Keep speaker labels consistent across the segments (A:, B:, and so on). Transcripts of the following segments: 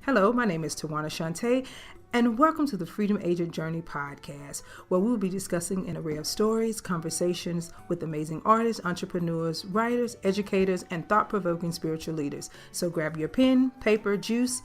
A: Hello, my name is Tawanna Shaunte, and welcome to the Freedom Agent Journey podcast, where we will be discussing an array of stories, conversations with amazing artists, entrepreneurs, writers, educators, and thought-provoking spiritual leaders. So grab your pen, paper, juice,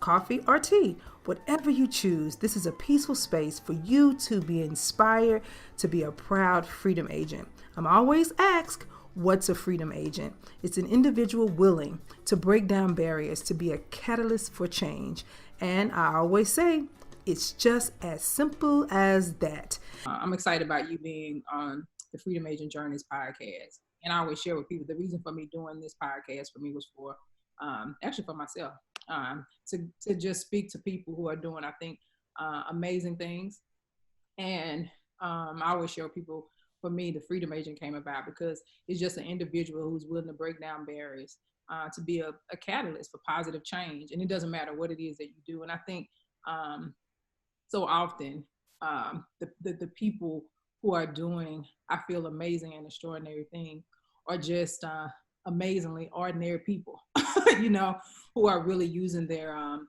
A: coffee, or tea. Whatever you choose, this is a peaceful space for you to be inspired to be a proud freedom agent. I'm always asked, what's a freedom agent? It's an individual willing to break down barriers, to be a catalyst for change. And I always say, it's just as simple as that. I'm excited about you being on the Freedom Agent Journeys podcast. And I always share with people, the reason for me doing this podcast for me was for, actually for myself, to just speak to people who are doing, I think, amazing things. And I always share with people, for me, the Freedom Agent came about because it's just an individual who's willing to break down barriers, to be a catalyst for positive change. And it doesn't matter what it is that you do. And I think so often the people who are doing, I feel, amazing and extraordinary things are just amazingly ordinary people, who are really using their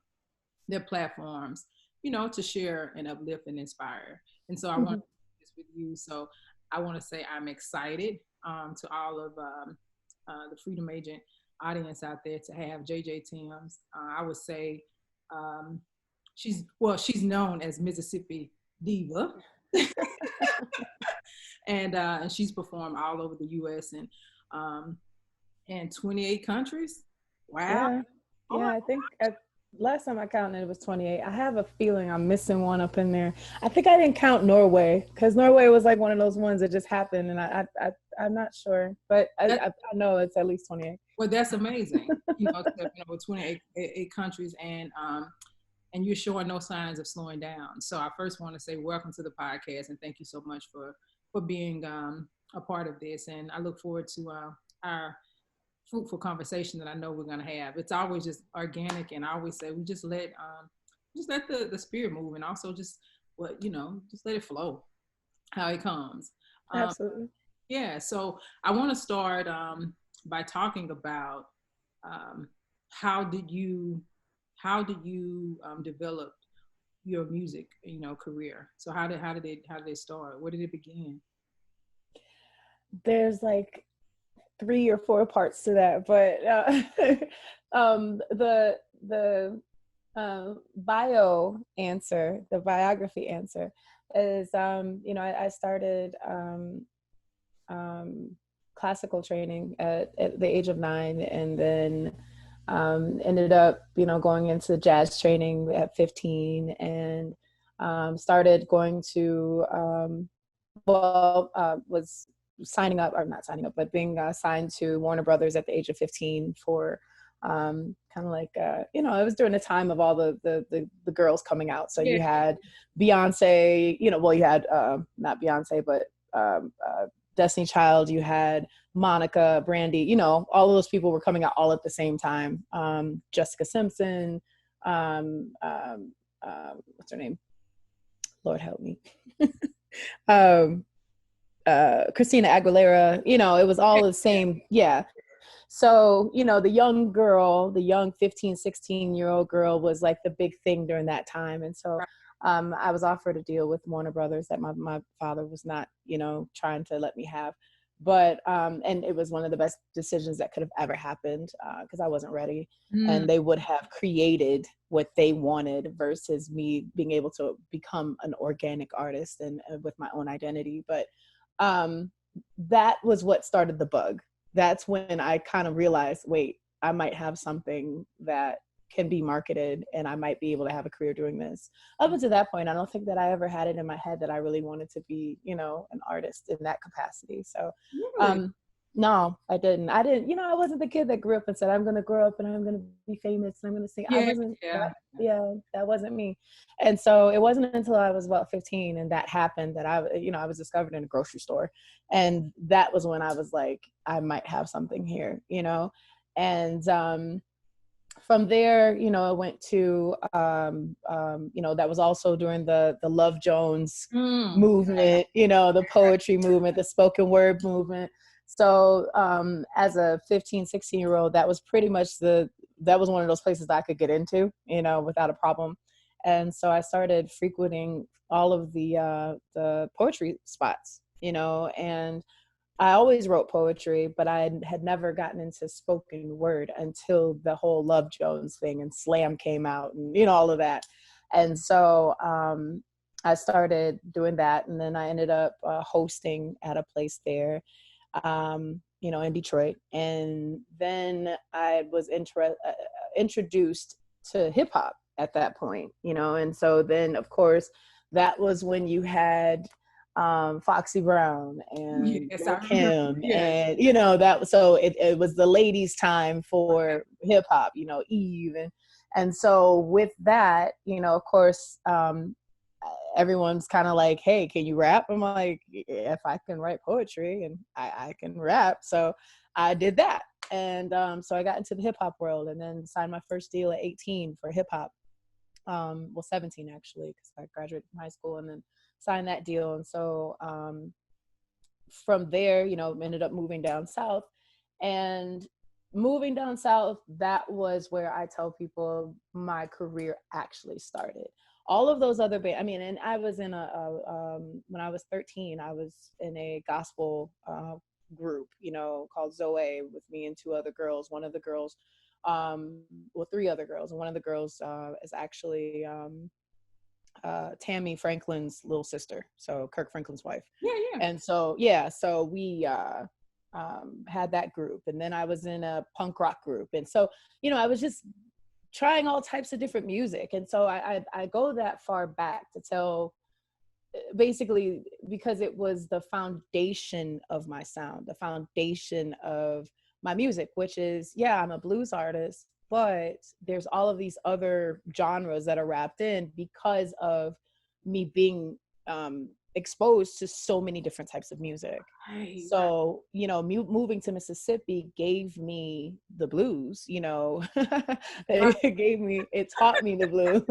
A: platforms, to share and uplift and inspire. And so I want to do this with you. So I want to say I'm excited to all of the Freedom Agent audience out there to have JJ Thames. I would say she's known as Mississippi Diva, and she's performed all over the U.S. and 28 countries. Wow.
B: Yeah, I think last time I counted it was 28. I have a feeling I'm missing one up in there. I think I didn't count Norway because Norway was like one of those ones that just happened, and I'm not sure, but I know it's at least 28.
A: Well, that's amazing. With 28 countries, and you're showing no signs of slowing down. So I first want to say welcome to the podcast, and thank you so much for being a part of this. And I look forward to our fruitful conversation that I know we're going to have. It's always just organic, and I always say we just let the spirit move, and also just let it flow how it comes.
B: Absolutely.
A: Yeah. So I want to start by talking about how did you develop your music career? So how did it start? Where did it begin?
B: There's like 3 or 4 parts to that, but the biography answer is I started classical training at the age of 9, and then ended up going into jazz training at 15, and started going to was signing up, or not signing up, but being signed to Warner Brothers at the age of 15 for kind of like it was during the time of all the girls coming out. So you had Beyonce, you had not Beyonce, but Destiny Child, you had Monica, Brandy, all of those people were coming out all at the same time. Jessica Simpson, what's her name? Lord help me. Christina Aguilera, it was all the same. Yeah. So, the young 15, 16-year-old girl was like the big thing during that time. And so I was offered a deal with Warner Brothers that my father was not, trying to let me have. But, and it was one of the best decisions that could have ever happened because I wasn't ready. And they would have created what they wanted versus me being able to become an organic artist and with my own identity. But that was what started the bug. That's when I kind of realized, wait, I might have something that can be marketed and I might be able to have a career doing this. Up until that point, I don't think that I ever had it in my head that I really wanted to be, an artist in that capacity. So, no, I didn't. I wasn't the kid that grew up and said, I'm going to grow up and I'm going to be famous and I'm going to sing. That wasn't me. And so it wasn't until I was about 15 and that happened that I was discovered in a grocery store. And that was when I was like, I might have something here, and from there, I went to, that was also during the Love Jones movement, the poetry movement, the spoken word movement. So as a 15, 16-year-old, that was pretty much that was one of those places that I could get into, you know, without a problem. And so I started frequenting all of the poetry spots, you know, and I always wrote poetry, but I had never gotten into spoken word until the whole Love Jones thing and slam came out and, you know, all of that. And so I started doing that. And then I ended up hosting at a place there, you know, in Detroit. And then I was introduced to hip hop at that point, you know. And so then, of course, that was when you had Foxy Brown and Kim, and you know, that so it was the ladies' time for hip hop, you know, Eve, and so with that, you know, of course, everyone's kind of like, hey, can you rap? I'm like, if I can write poetry and I can rap, so I did that, and so I got into the hip hop world, and then signed my first deal at 18 for hip hop. Well, 17 actually, because I graduated from high school, and then signed that deal. And so from there, you know, ended up moving down south. And moving down south, that was where I tell people my career actually started. All of those other bands, I mean, and I was in when I was 13, I was in a gospel group, you know, called Zoe, with me and two other girls. One of the girls, well, three other girls, and one of the girls is actually Tammy Franklin's little sister, so Kirk Franklin's wife. And so so we had that group, and then I was in a punk rock group, and so, you know, I was just trying all types of different music. And so I go that far back to tell, basically, because it was the foundation of my sound, the foundation of my music, which is, yeah, I'm a blues artist, but there's all of these other genres that are wrapped in because of me being exposed to so many different types of music. So, you know, moving to Mississippi gave me the blues, you know. It taught me the blues.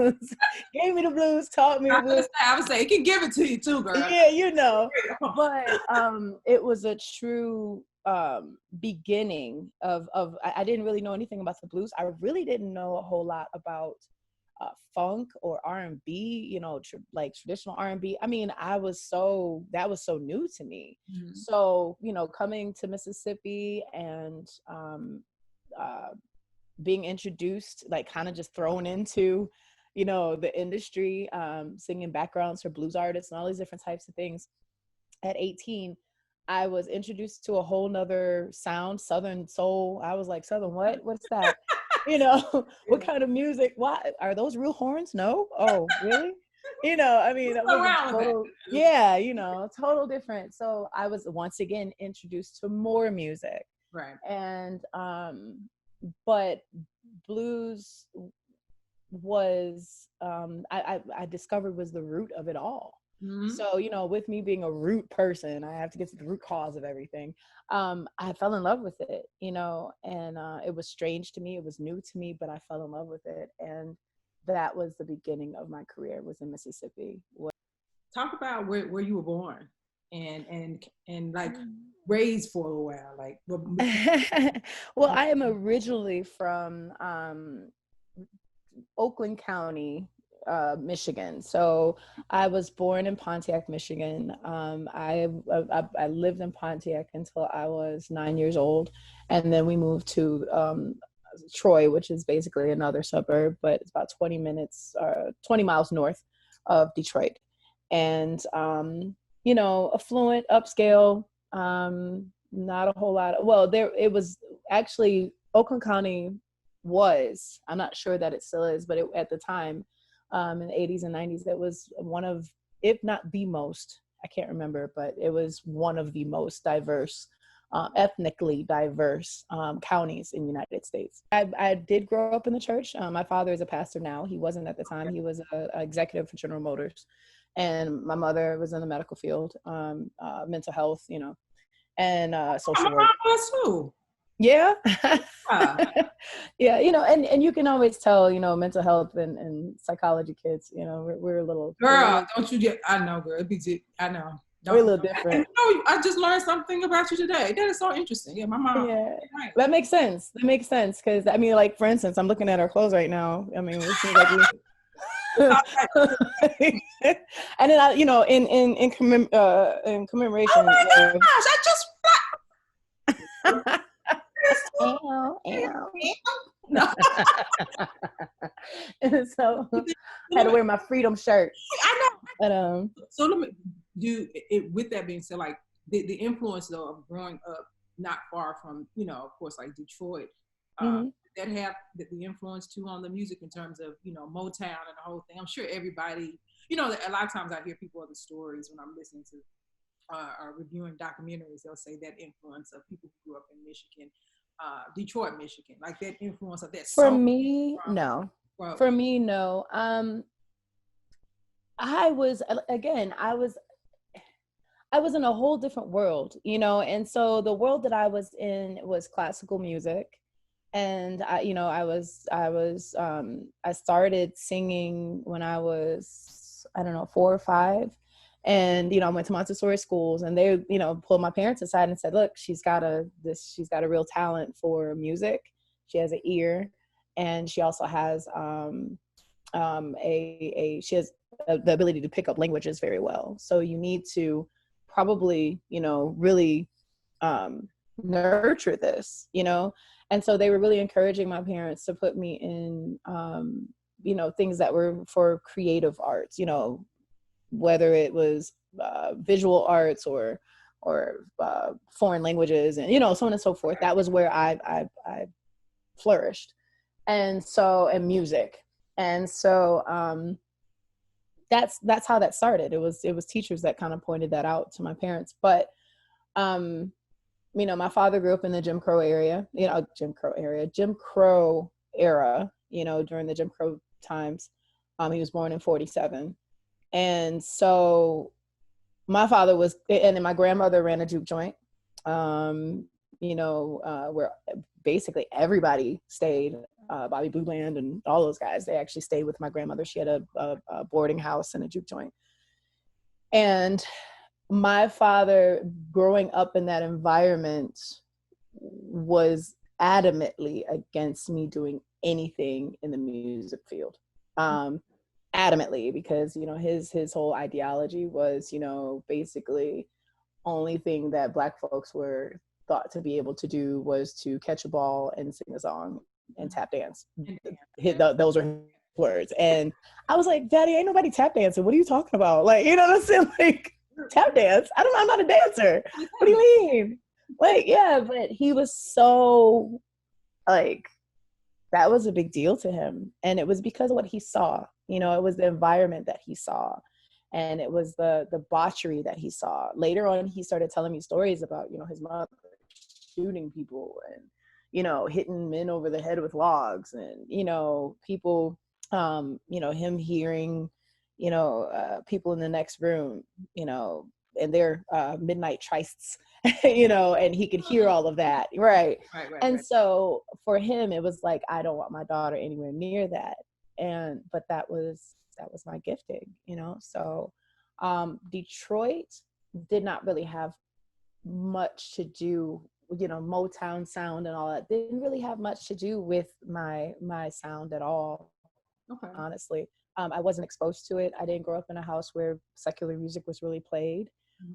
B: Gave me the blues, taught me the blues.
A: I would say it can give it to you too, girl.
B: Yeah, you know. But it was a true beginning of I didn't really know anything about the blues. I really didn't know a whole lot about funk or R&B, you know, like traditional R&B. I mean, that was so new to me. Mm-hmm. So, you know, coming to Mississippi and being introduced, like kind of just thrown into, you know, the industry, singing backgrounds for blues artists and all these different types of things. At 18, I was introduced to a whole nother sound, Southern soul. I was like, Southern what? What's that? You know, what kind of music? Why are those real horns? No. Oh, really? You know, I mean, that was total, yeah, you know, total different. So I was once again introduced to more music.
A: Right.
B: And but blues was I discovered was the root of it all. Mm-hmm. So, you know, with me being a root person, I have to get to the root cause of everything. I fell in love with it, you know, and it was strange to me. It was new to me, but I fell in love with it. And that was the beginning of my career, was in Mississippi.
A: Talk about where you were born and like raised for a while. Like,
B: well, I am originally from Oakland County, Michigan. So I was born in Pontiac, Michigan. I lived in Pontiac until I was 9 years old, and then we moved to Troy, which is basically another suburb, but it's about 20 miles north of Detroit. And you know, affluent, upscale, not a whole lot. It was actually, Oakland County was, I'm not sure that it still is, but at the time, in the 80s and 90s, that was one of, if not the most, I can't remember, but it was one of the most diverse, ethnically diverse counties in the United States. I did grow up in the church. My father is a pastor now. He wasn't at the time. He was an executive for General Motors. And my mother was in the medical field, mental health, you know, and social work.
A: Too.
B: Yeah. Yeah, you know, and you can always tell, you know, mental health and psychology kids, you know, we're a little.
A: Girl, don't you get, I know, girl. I know.
B: We're a little different.
A: I just learned something about you today. That is so interesting. Yeah, my mom.
B: Yeah,
A: right.
B: That makes sense. Because I mean, like for instance, I'm looking at our clothes right now. I mean, it seems like we. And then in commemoration.
A: Oh my gosh! I just.
B: No. And so I had to wear my freedom shirt.
A: I
B: know.
A: But so let me do it. With that being said, like the influence though of growing up not far from, of course, like Detroit, that have the influence too on the music in terms of, Motown and the whole thing. I'm sure everybody, a lot of times I hear people other stories when I'm listening to or reviewing documentaries. They'll say that influence of people who grew up in Michigan, Detroit, Michigan, like that influence of that.
B: For me, no. For me, no. I was in a whole different world, and so the world that I was in was classical music. And I started singing when I was, 4 or 5. And, I went to Montessori schools, and they, pulled my parents aside and said, look, she's got a real talent for music. She has an ear, and she also has she has the ability to pick up languages very well. So you need to probably, really nurture this, And so they were really encouraging my parents to put me in, things that were for creative arts, whether it was visual arts or foreign languages and, so on and so forth. That was where I flourished. And music. And so that's how that started. It was teachers that kind of pointed that out to my parents. But my father grew up in the Jim Crow era, during the Jim Crow times. He was born in 1947. And so my father and then my grandmother ran a juke joint, where basically everybody stayed. Bobby Blue Bland and all those guys, they actually stayed with my grandmother. She had a boarding house and a juke joint. And my father, growing up in that environment, was adamantly against me doing anything in the music field. Adamantly, because, his whole ideology was, basically only thing that Black folks were thought to be able to do was to catch a ball and sing a song and tap dance. Those are his words. And I was like, Daddy, ain't nobody tap dancing. What are you talking about? Like, you know what I'm saying? Like, tap dance? I'm not a dancer. What do you mean? Like, yeah, but he was so, like, that was a big deal to him. And it was because of what he saw. It was the environment that he saw. And it was the debauchery that he saw. Later on, he started telling me stories about, his mother shooting people and, hitting men over the head with logs and, people, him hearing, people in the next room, and their midnight trysts, and he could hear all of that. Right. And so for him, it was like, I don't want my daughter anywhere near that. But that was my gifting, So Detroit did not really have much to do, Motown sound and all that didn't really have much to do with my sound at all. Okay. Honestly, I wasn't exposed to it. I didn't grow up in a house where secular music was really played.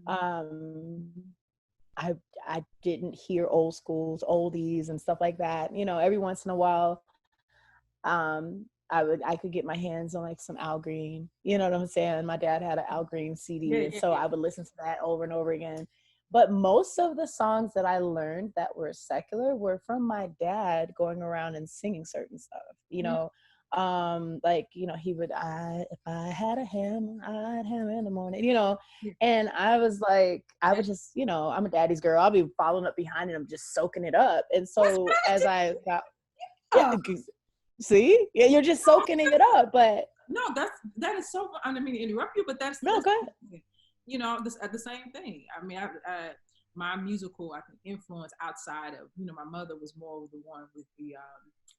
B: Mm-hmm. I didn't hear old schools, oldies and stuff like that. Every once in a while, I could get my hands on like some Al Green, you know what I'm saying? My dad had an Al Green CD, and so I would listen to that over and over again. But most of the songs that I learned that were secular were from my dad going around and singing certain stuff, like, he would, if I had a hammer, I'd hammer in the morning, and I was like, I was just, I'm a daddy's girl. I'll be following up behind it. I'm just soaking it up. And so as I got, see, you're just soaking it up. But
A: no, that is so, I didn't mean to interrupt you, but that's
B: go ahead.
A: The same thing. I mean, my musical, I think, influence outside of, my mother was more of the one with the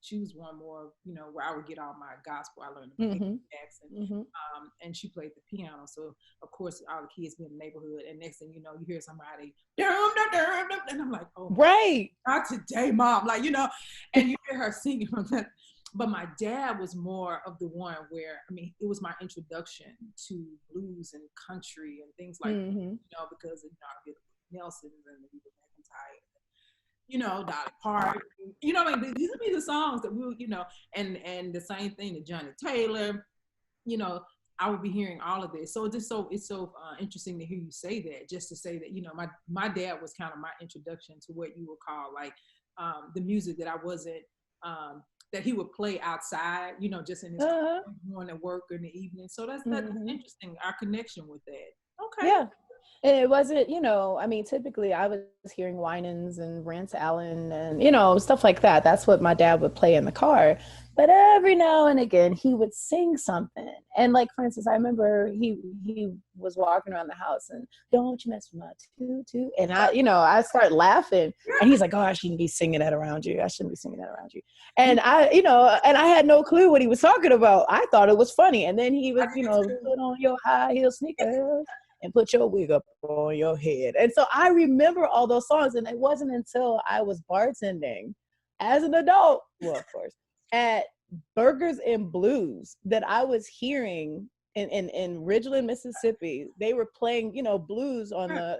A: she was one more, where I would get all my gospel. I learned about Jackson, and she played the piano. So of course, all the kids be in the neighborhood, and next thing you know, you hear somebody, and I'm like, oh,
B: right,
A: not today, mom, like, and you hear her singing from that. But my dad was more of the one where, it was my introduction to blues and country and things like that, because, I did Nelson's and the McIntyre, Dolly Parton, these would be the songs that we, and the same thing to Johnny Taylor, I would be hearing all of this. So it's so interesting to hear you say that, just to say that, my dad was kind of my introduction to what you would call like the music that I wasn't, that he would play outside, just in his morning work in the evening. So that's interesting, our connection with that. Okay.
B: Yeah. And it wasn't, typically I was hearing Winans and Rance Allen and, stuff like that. That's what my dad would play in the car. But every now and again, he would sing something. And like, for instance, I remember he was walking around the house and, don't you mess with my tutu. And I start laughing. And he's like, oh, I shouldn't be singing that around you. I shouldn't be singing that around you. And and I had no clue what he was talking about. I thought it was funny. And then he was, put on your high heel sneakers and put your wig up on your head. And so I remember all those songs. And it wasn't until I was bartending as an adult, well, of course, at Burgers and Blues that I was hearing in Ridgeland, Mississippi. They were playing, blues on the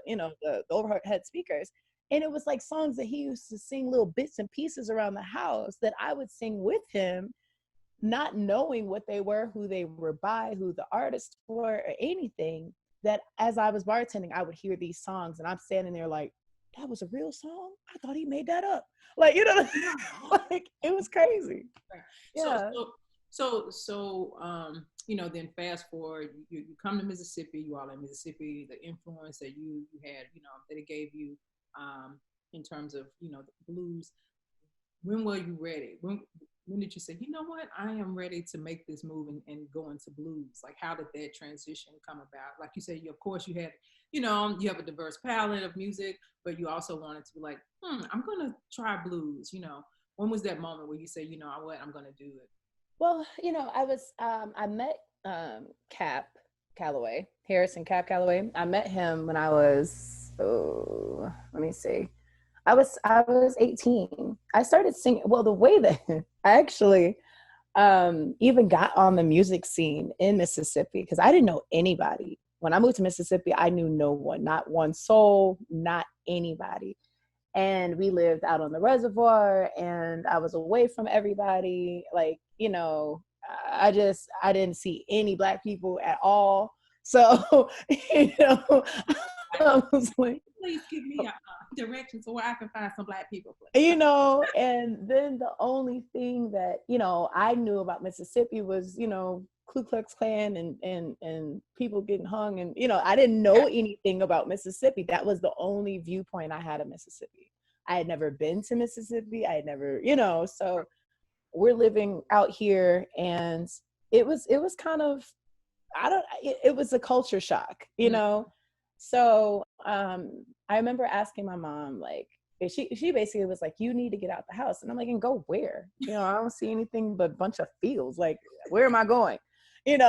B: overhead speakers. And it was like songs that he used to sing little bits and pieces around the house that I would sing with him, not knowing what they were, who they were by, who the artists were, or anything. That as I was bartending, I would hear these songs and I'm standing there like, that was a real song? I thought he made that up. Like, like it was crazy.
A: Yeah. So, then fast forward, you come to Mississippi, you all in Mississippi, the influence that you had, that it gave you, in terms of, the blues. When were you ready? When did you say, you know what, I am ready to make this move and go into blues? Like, how did that transition come about? Like you said, of course you had, you have a diverse palette of music, but you also wanted to be like, I'm going to try blues. When was that moment where you say, you know what, I'm going to do it?
B: Well, I met Harrison Cap Calloway. I met him when I was, let me see. I was 18. I started singing. Well, the way that I actually even got on the music scene in Mississippi, because I didn't know anybody. When I moved to Mississippi, I knew no one, not one soul, not anybody. And we lived out on the reservoir and I was away from everybody. Like, I didn't see any Black people at all. So, I was like,
A: please give me a direction so where I can find some Black people. Please.
B: And then the only thing that, I knew about Mississippi was, Ku Klux Klan and people getting hung. And, I didn't know anything about Mississippi. That was the only viewpoint I had of Mississippi. I had never been to Mississippi. I had never, so we're living out here and it was kind of, it was a culture shock, So I remember asking my mom, like, she basically was like, you need to get out the house. And I'm like, and go where? I don't see anything but a bunch of fields. Like, where am I going? And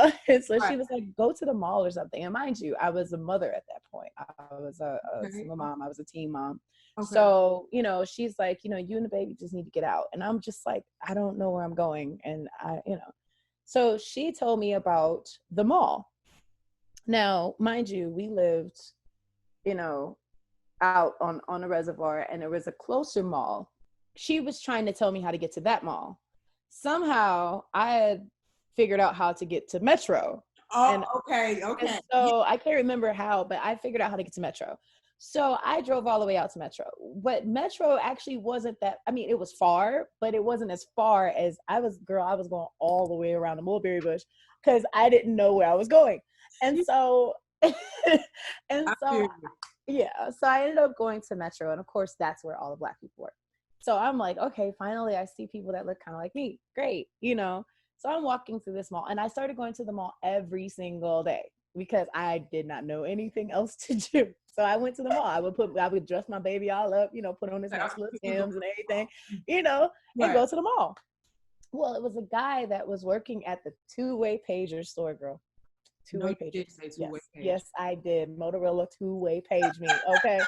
B: so she was like, go to the mall or something. And mind you, I was a mother at that point. I was a single mom. I was a teen mom. Okay. So, she's like, you and the baby just need to get out. And I'm just like, I don't know where I'm going. And so she told me about the mall. Now, mind you, we lived, out on a reservoir and there was a closer mall. She was trying to tell me how to get to that mall. Somehow I had figured out how to get to Metro.
A: Oh, okay.
B: And so I can't remember how, but I figured out how to get to Metro. So I drove all the way out to Metro. But Metro actually wasn't that, it was far, but it wasn't as far as I was going all the way around the mulberry bush because I didn't know where I was going. And so, so I ended up going to Metro. And of course, that's where all the Black people were. So I'm like, okay, finally I see people that look kind of like me. Great. So I'm walking through this mall and I started going to the mall every single day because I did not know anything else to do. So I went to the mall. I would dress my baby all up, put on this nice little Timbs and everything, and go to the mall. Well, it was a guy that was working at the two-way pager store, girl.
A: No,
B: Two-way
A: you
B: pager.
A: did say two-way
B: Yes,
A: page.
B: yes, I did. Motorola two-way page me. Okay.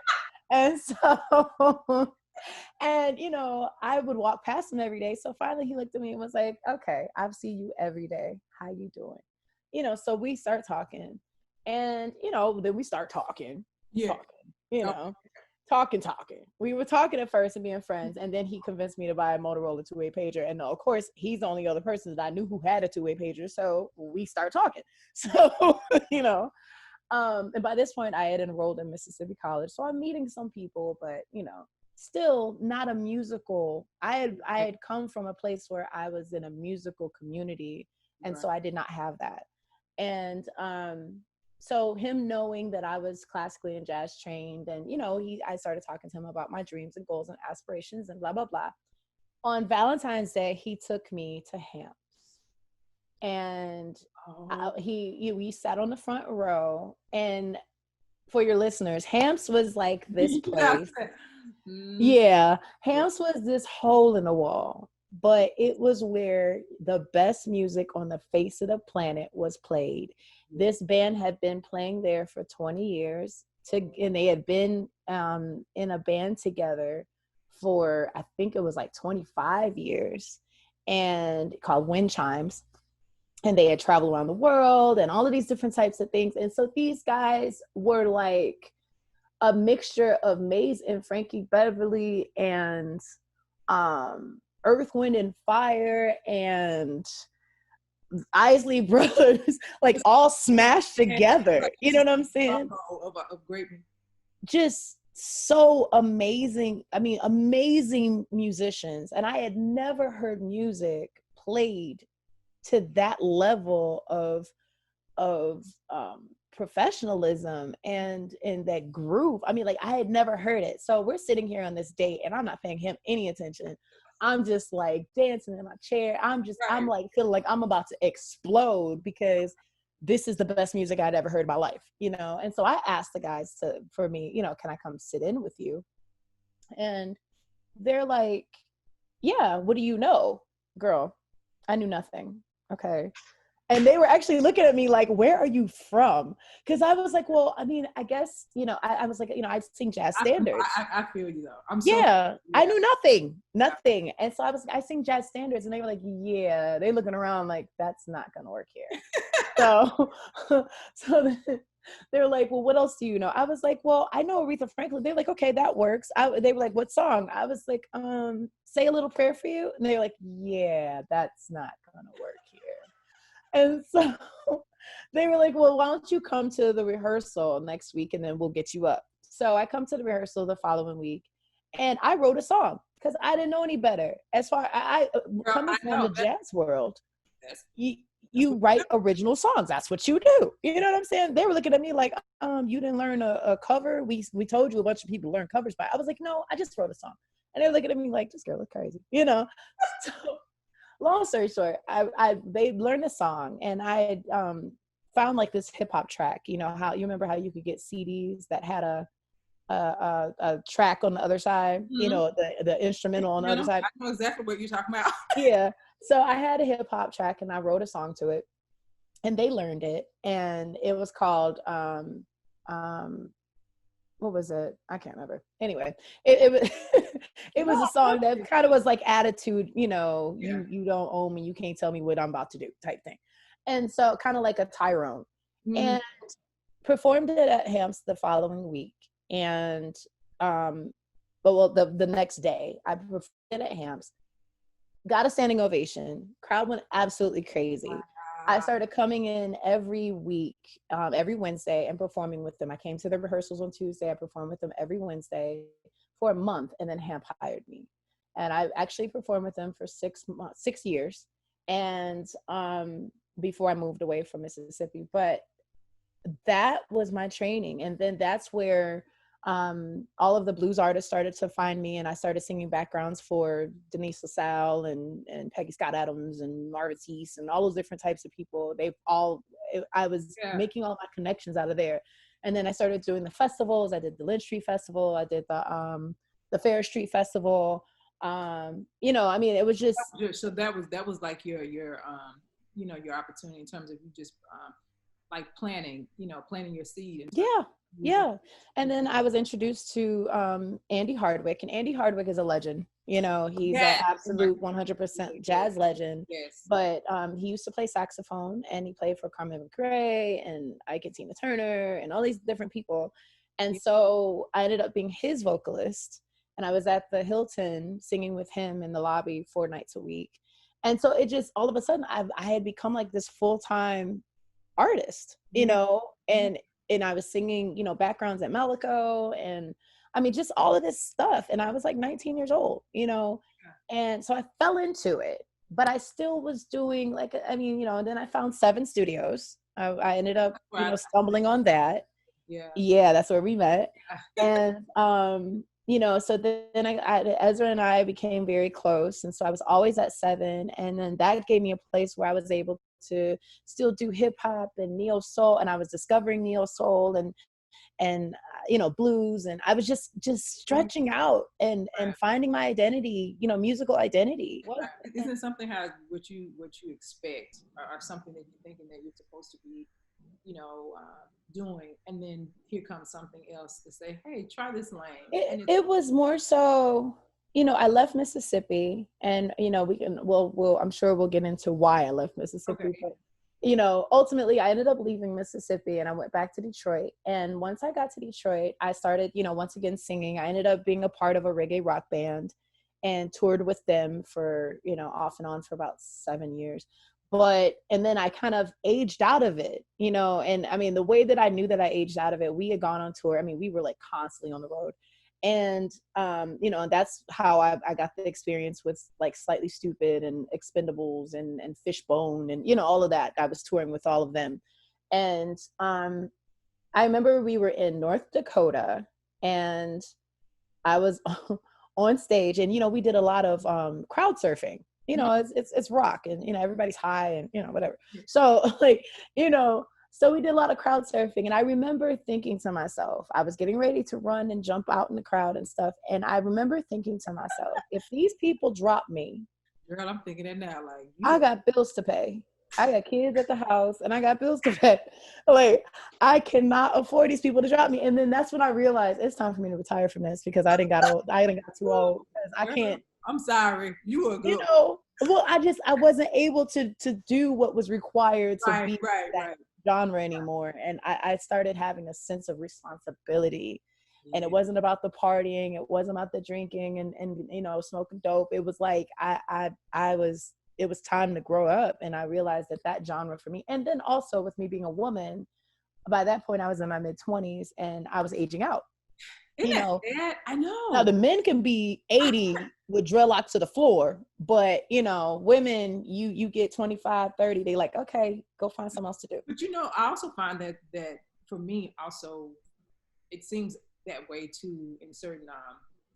B: And so, and you know, I would walk past him every day. So finally he looked at me and was like, okay, I see you every day. How you doing? You know, so we start talking. And, you know, then we start talking,
A: Yeah.
B: you know, talking. We were talking at first and being friends. And then he convinced me to buy a Motorola two-way pager. And of course, he's the only other person that I knew who had a two-way pager. So we start talking. So, you know, and by this point I had enrolled in Mississippi College. So I'm meeting some people, but, you know, still not a musical. I had come from a place where I was in a musical community. And so I did not have that. And so him knowing that I was classically and jazz trained, and, you know, I started talking to him about my dreams and goals and aspirations and blah, blah, blah. On Valentine's Day, he took me to Hamps. And we sat on the front row. And for your listeners, Hamps was like this place. Yeah, Hamps was this hole in the wall, but it was where the best music on the face of the planet was played. This band had been playing there for 20 years, and they had been in a band together for, I think it was like 25 years, and called Chimes. And they had traveled around the world and all of these different types of things. And so these guys were like a mixture of Maze and Frankie Beverly and Earth, Wind and Fire and Isley Brothers, like all smashed together. You know what I'm saying? Just so amazing. I mean, amazing musicians. And I had never heard music played to that level of professionalism and that groove. I mean, like, I had never heard it. So we're sitting here on this date and I'm not paying him any attention. I'm just like dancing in my chair. I'm like feeling like I'm about to explode because this is the best music I'd ever heard in my life, you know? And so I asked the guys for me, you know, can I come sit in with you? And they're like, yeah, what do you know? Girl, I knew nothing. Okay. And they were actually looking at me like, where are you from? Because I was like, well, I mean, I guess, you know, I was like, you know, I sing jazz standards.
A: I feel you though.
B: I knew nothing. And so I was like, I sing jazz standards. And they were like, yeah, they looking around like, that's not going to work here. so they were like, well, what else do you know? I was like, well, I know Aretha Franklin. They're like, okay, that works. They were like, what song? I was like, Say a Little Prayer for You. And they were like, yeah, that's not going to work here. And so they were like, well, why don't you come to the rehearsal next week and then we'll get you up. So I come to the rehearsal the following week and I wrote a song because I didn't know any better. As far I coming from the jazz world, you write original songs. That's what you do. You know what I'm saying? They were looking at me like, you didn't learn a cover. We told you a bunch of people learn covers, but I was like, no, I just wrote a song. And they were looking at me like, this girl is crazy, you know? So long story short, they learned the song and I had found like this hip hop track. You know how you remember how you could get CDs that had a track on the other side, mm-hmm. You know, the instrumental on the other side.
A: I know exactly what you're talking about.
B: Yeah. So I had a hip hop track and I wrote a song to it and they learned it. And it was called, what was it? I can't remember. Anyway, it was it was a song that kind of was like attitude, you know, yeah. you don't own me, you can't tell me what I'm about to do type thing. And so kind of like a Tyrone. Mm-hmm. And performed it at Hamps the following week. And the next day I performed it at Hamps, got a standing ovation. Crowd went absolutely crazy. Wow. I started coming in every week, every Wednesday and performing with them. I came to the rehearsals on Tuesday. I performed with them every Wednesday for a month and then Hamp hired me. And I actually performed with them for 6 years. And before I moved away from Mississippi, but that was my training. And then that's where all of the blues artists started to find me, and I started singing backgrounds for Denise LaSalle and Peggy Scott Adams and Marvin Cease and all those different types of people. I was making all my connections out of there. And then I started doing the festivals. I did the Lynch Street Festival. I did the Fair Street Festival. You know, I mean, it was just,
A: So that was like your you know, your opportunity in terms of you just like planting, you know, planting your seed and
B: yeah. And then I was introduced to Andy Hardwick, and Andy Hardwick is a legend. You know, he's an absolute 100% jazz legend.
A: Yes.
B: But he used to play saxophone, and he played for Carmen McRae and Ike and Tina Turner and all these different people. And so I ended up being his vocalist, and I was at the Hilton singing with him in the lobby 4 nights a week. And so it just, all of a sudden, I had become like this full-time artist, you know, and I was singing, you know, backgrounds at Malico, and I mean, just all of this stuff. And I was like 19 years old, you know, and so I fell into it, but I still was doing like, I mean, you know, and then I found 7 studios. I ended up, you know, stumbling on that. Yeah, that's where we met. And, you know, so then Ezra and I became very close. And so I was always at 7. And then that gave me a place where I was able to still do hip hop and neo soul. And I was discovering neo soul and you know, blues. And I was just stretching out and finding my identity, you know, musical identity.
A: Isn't it something how what you expect or something that you're thinking that you're supposed to be, you know, doing, and then here comes something else to say, hey, try this lane.
B: It was more so, you know, I left Mississippi, and you know, we'll I'm sure we'll get into why I left Mississippi. Okay. But you know, ultimately I ended up leaving Mississippi and I went back to Detroit. And once I got to Detroit, I started, you know, once again singing. I ended up being a part of a reggae rock band and toured with them for, you know, off and on for about 7 years. And then I kind of aged out of it, you know, and I mean, the way that I knew that I aged out of it, we had gone on tour. I mean, we were like constantly on the road. And, you know, that's how I got the experience with like Slightly Stupid and Expendables and Fishbone and, you know, all of that. I was touring with all of them. And I remember we were in North Dakota, and I was on stage, and, you know, we did a lot of crowd surfing. You know, it's rock, and, you know, everybody's high and, you know, whatever. So like, you know, so we did a lot of crowd surfing. And I remember thinking to myself, I was getting ready to run and jump out in the crowd and stuff. And I remember thinking to myself, if these people drop me,
A: girl, I'm thinking that now, like,
B: I got bills to pay. I got kids at the house and I got bills to pay. Like, I cannot afford these people to drop me. And then that's when I realized it's time for me to retire from this, because I didn't got too old. I can't.
A: I'm sorry. You were good.
B: You know, well, I wasn't able to do what was required to be that genre anymore. And I started having a sense of responsibility. And it wasn't about the partying, it wasn't about the drinking and you know, smoking dope. It was like it was time to grow up. And I realized that genre for me, and then also with me being a woman, by that point I was in my mid-20s and I was aging out.
A: Isn't you know, that? I know.
B: Now the men can be 80 with dreadlocks to the floor, but you know, women, you get 25, 30, they like, okay, go find something else to do.
A: But you know, I also find that for me also, it seems that way too in certain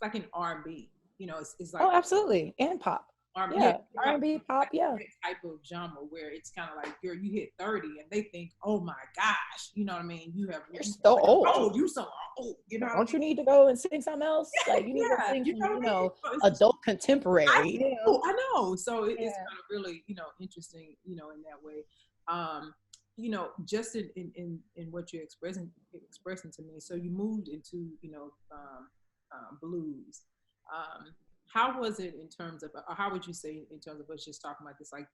A: like in R&B, you know, it's like,
B: oh, absolutely, and pop. R&B, pop,
A: that type of genre where it's kind of like, girl, you hit 30 and they think, oh my gosh, you know what I mean? You're
B: so old.
A: Oh, you're so old. You know,
B: don't you need to go and sing something else? Like you need to sing, you know, adult contemporary.
A: I know. So it's kind of really, you know, interesting, you know, in that way. You know, just in what you're expressing to me. So you moved into, you know, blues. How was it in terms of, or how would you say in terms of us just talking about this, like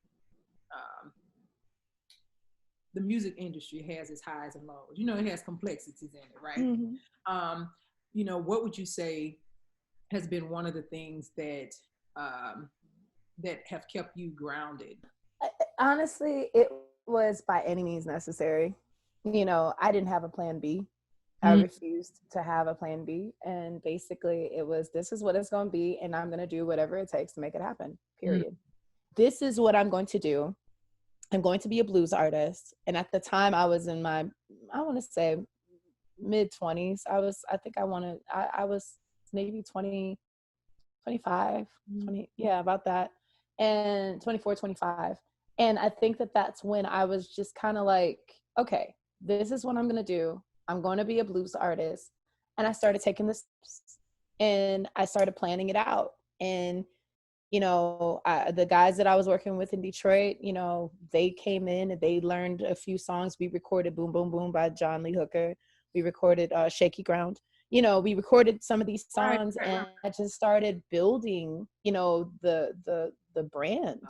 A: the music industry has its highs and lows. You know, it has complexities in it, right? Mm-hmm. You know, what would you say has been one of the things that that have kept you grounded?
B: Honestly, it was by any means necessary. You know, I didn't have a plan B. I refused to have a plan B. And basically it was, this is what it's going to be. And I'm going to do whatever it takes to make it happen, period. This is what I'm going to do. I'm going to be a blues artist. And at the time I was in my, I want to say mid-20s. I was maybe 20, 25, 20. Yeah, about that. And 24, 25. And I think that's when I was just kind of like, okay, this is what I'm going to do. I'm going to be a blues artist. And I started taking the steps and I started planning it out. And the guys that I was working with in Detroit, they came in and they learned a few songs. We recorded Boom Boom Boom by John Lee Hooker. We recorded Shaky Ground. We recorded some of these songs, and I just started building, the brand.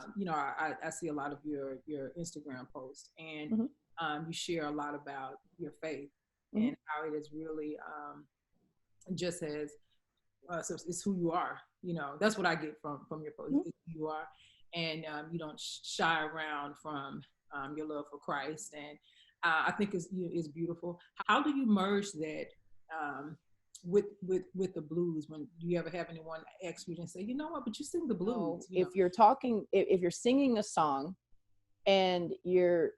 A: I see a lot of your Instagram posts, and you share a lot about your faith and how it is really just as so it's who you are. That's what I get from your post. It's who you are, and you don't shy around from your love for Christ, and I think it's beautiful. How do you merge that with the blues? When do you ever have anyone ask you and say, you know what, but you sing the blues?
B: If you're singing a song, and you're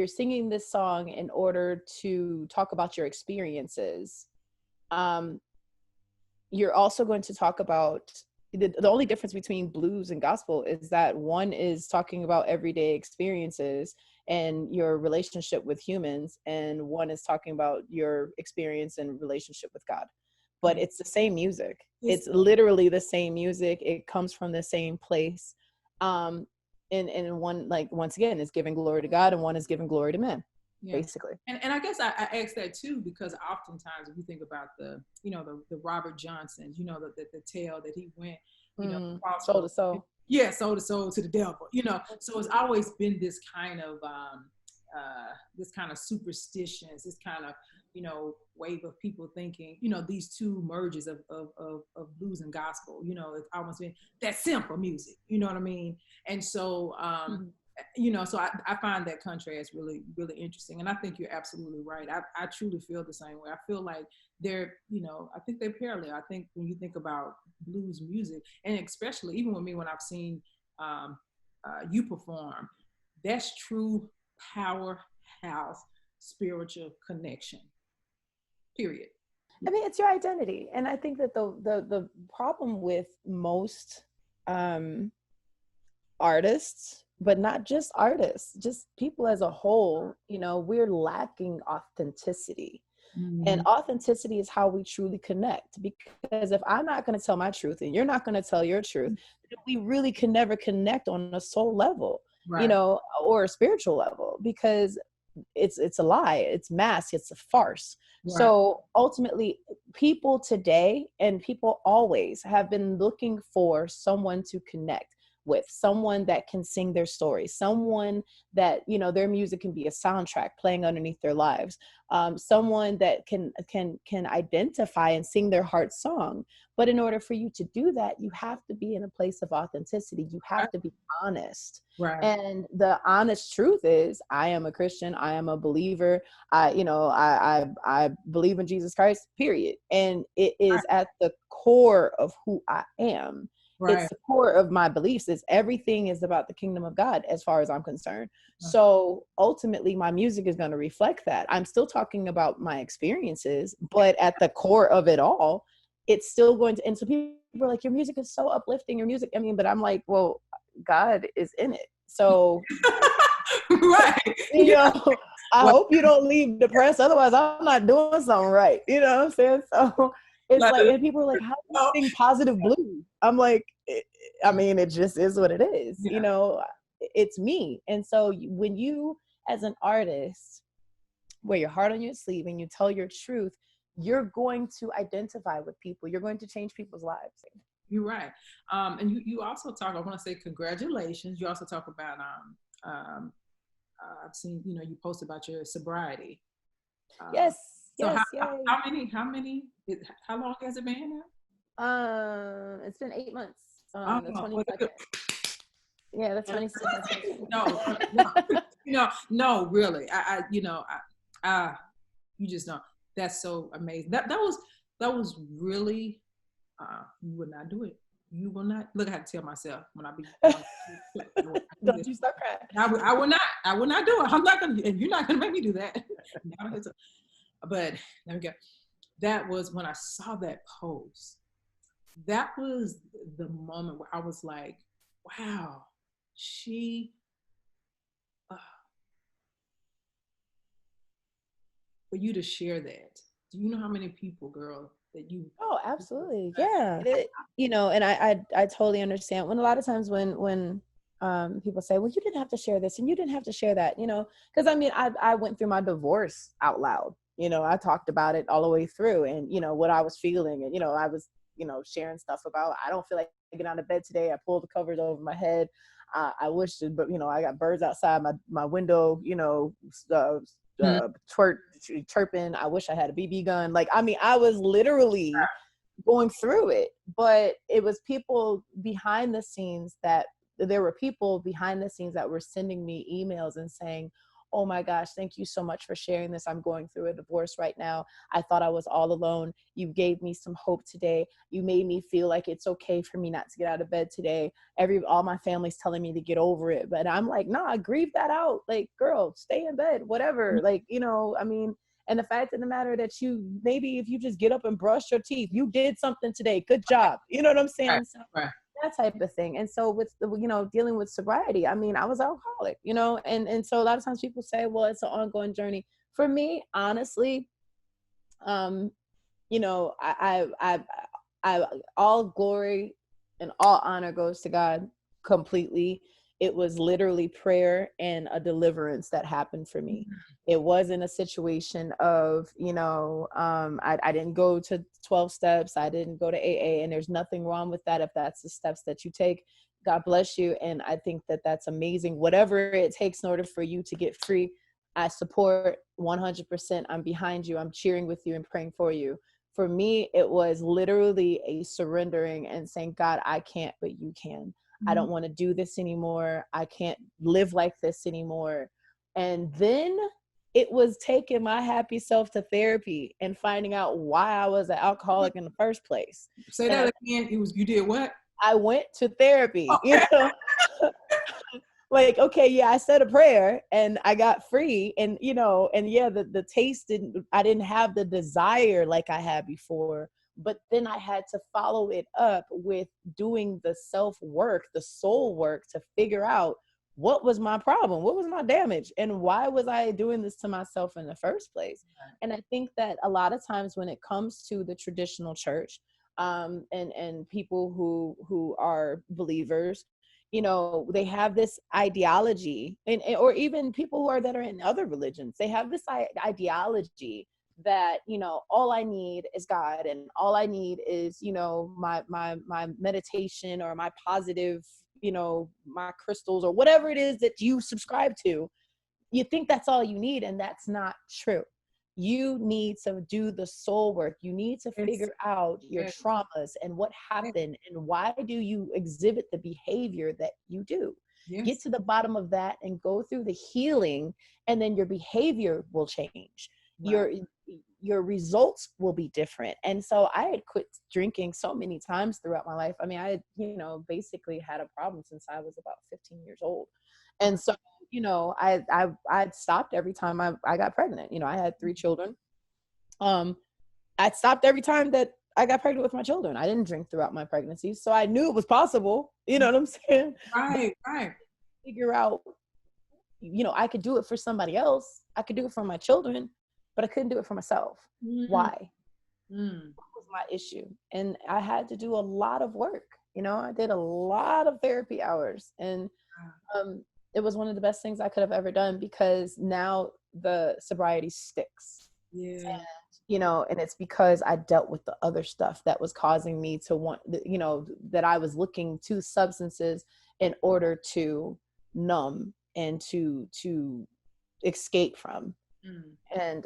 B: singing this song in order to talk about your experiences, you're also going to talk about the only difference between blues and gospel is that one is talking about everyday experiences and your relationship with humans, and one is talking about your experience and relationship with God. But it's the same music. It's literally the same music. It comes from the same place. And one, like, once again, is giving glory to God, and one is giving glory to men. Yeah. Basically.
A: And I guess I ask that too, because oftentimes if you think about the Robert Johnsons, the tale that he went,
B: soul to soul.
A: Yeah, soul to soul to the devil, so it's always been this kind of superstitions, this kind of, wave of people thinking, these two merges of blues and gospel, it's almost been that simple music, you know what I mean? And so, so I find that contrast really, really interesting. And I think you're absolutely right. I truly feel the same way. I feel like they're, I think they're parallel. I think when you think about blues music, and especially even with me, when I've seen you perform, that's true powerhouse spiritual connection, period.
B: I mean, it's your identity. And I think that the problem with most artists, but not just artists, just people as a whole, we're lacking authenticity. And authenticity is how we truly connect. Because if I'm not going to tell my truth and you're not going to tell your truth, we really can never connect on a soul level, right, or a spiritual level, because it's a lie, it's mask, it's a farce. Right. So ultimately, people today and people always have been looking for someone to connect with, someone that can sing their story, someone that, their music can be a soundtrack playing underneath their lives, someone that can identify and sing their heart song. But in order for you to do that, you have to be in a place of authenticity. You have to be honest. Right. And the honest truth is, I am a Christian. I am a believer. I believe in Jesus Christ, period. And it is at the core of who I am. Right. It's the core of my beliefs. Everything is about the kingdom of God, as far as I'm concerned. Right. So ultimately, my music is going to reflect that. I'm still talking about my experiences, but at the core of it all, it's still going to. And so people are like, your music is so uplifting. Your music. I mean, but I'm like, well, God is in it. So, right. I hope you don't leave depressed. Otherwise, I'm not doing something right. You know what I'm saying? So. It's like, and people are like, how do you sing positive blues? I'm like, it just is what it is. Yeah. It's me. And so when you, as an artist, wear your heart on your sleeve and you tell your truth, you're going to identify with people. You're going to change people's lives.
A: You're right. And you also talk, I want to say congratulations. You also talk about, I've seen, you post about your sobriety.
B: Yes.
A: So
B: yes,
A: how long has it been
B: now? It's been 8 months. The 22nd. Yeah, the 22nd.
A: No, really. You just don't. That's so amazing. That was really. You would not do it. You will not. Look, I have to tell myself when I be.
B: Don't you start crying.
A: I will not. I will not do it. I'm not gonna. And you're not gonna make me do that. But there we go. That was when I saw that post. That was the moment where I was like, wow, for you to share that. Do you know how many people, girl, that you.
B: Oh, absolutely. Yeah. You know, and I totally understand when a lot of times when people say, well, you didn't have to share this and you didn't have to share that, you know, because I mean, I went through my divorce out loud. You know, I talked about it all the way through and, you know, what I was feeling. And, you know, I was, you know, sharing stuff about, I don't feel like getting out of bed today. I pulled the covers over my head. I wish, but, you know, I got birds outside my window, you know, chirping. I wish I had a BB gun. Like, I mean, I was literally going through it, but it was people behind the scenes that there were people behind the scenes that were sending me emails and saying, oh my gosh, thank you so much for sharing this. I'm going through a divorce right now. I thought I was all alone. You gave me some hope today. You made me feel like it's okay for me not to get out of bed today. All my family's telling me to get over it. But I'm like, nah, grieve that out. Like, girl, stay in bed, whatever. Like, you know, I mean, and the fact of the matter that you, maybe if you just get up and brush your teeth, you did something today. Good job. You know what I'm saying? So, that type of thing. And so with the, you know, dealing with sobriety, I mean, I was alcoholic, you know, and so a lot of times people say, well, it's an ongoing journey. For me, honestly, you know, I all glory and all honor goes to God completely. It was literally prayer and a deliverance that happened for me. It wasn't a situation of, you know, I didn't go to 12 steps. I didn't go to AA, and there's nothing wrong with that. If that's the steps that you take, God bless you. And I think that that's amazing. Whatever it takes in order for you to get free, I support 100%. I'm behind you. I'm cheering with you and praying for you. For me, it was literally a surrendering and saying, God, I can't, but you can. I don't want to do this anymore. I can't live like this anymore. And then it was taking my happy self to therapy and finding out why I was an alcoholic in the first place.
A: Say that again. You did what?
B: I went to therapy, you know. Like, okay, yeah, I said a prayer and I got free, and, you know, and yeah, the taste I didn't have the desire like I had before, but then I had to follow it up with doing the self work, the soul work, to figure out what was my problem, what was my damage, and why was I doing this to myself in the first place. And I think that a lot of times when it comes to the traditional church, and people who are believers, you know, they have this ideology, or even people that are in other religions, they have this ideology that, you know, all I need is God, and all I need is, you know, my meditation, or my positive, you know, my crystals, or whatever it is that you subscribe to. You think that's all you need, and that's not true. You need to do the soul work. You need to figure out your traumas and what happened, and why do you exhibit the behavior that you do. Get to the bottom of that and go through the healing, and then your behavior will change. Your results will be different. And so I had quit drinking so many times throughout my life. I mean, I had, you know, basically had a problem since I was about 15 years old. And so, you know, I'd stopped every time I got pregnant. You know, I had 3 children. I stopped every time that I got pregnant with my children. I didn't drink throughout my pregnancy, so I knew it was possible. You know what I'm saying?
A: Right.
B: Figure out, you know, I could do it for somebody else. I could do it for my children, but I couldn't do it for myself. Why? What was my issue? And I had to do a lot of work. You know, I did a lot of therapy hours, and it was one of the best things I could have ever done, because now the sobriety sticks. And, you know, and it's because I dealt with the other stuff that was causing me to want, you know, that I was looking to substances in order to numb and to escape from. And,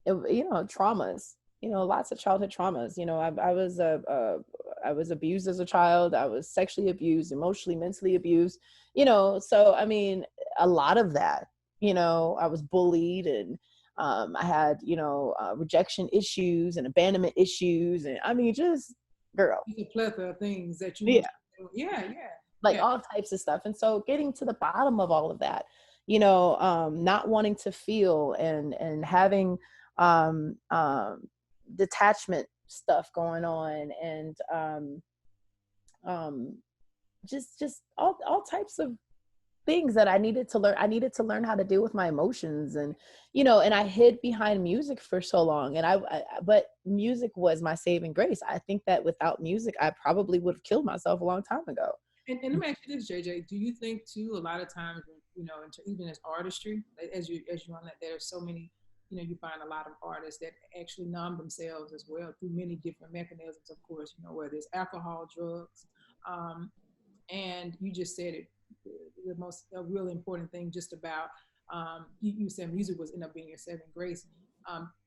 B: you know, traumas, you know, lots of childhood traumas. You know, I was abused as a child. I was sexually abused, emotionally, mentally abused, you know. So, I mean, a lot of that, you know, I was bullied, and I had, you know, rejection issues and abandonment issues. And I mean, just, girl.
A: A plethora of things that you
B: like all types of stuff. And so getting to the bottom of all of that, you know, not wanting to feel, and having detachment stuff going on, and just all types of things that I needed to learn. I needed to learn how to deal with my emotions, and, you know, and I hid behind music for so long. And but music was my saving grace. I think that without music, I probably would have killed myself a long time ago.
A: And let me ask you this, JJ. Do you think too, a lot of times, you know, even as artistry, as you on that, there are so many, you know, you find a lot of artists that actually numb themselves as well through many different mechanisms, of course, you know, whether it's alcohol, drugs, and you just said it, the most a really important thing just about you said music was end up being your saving grace.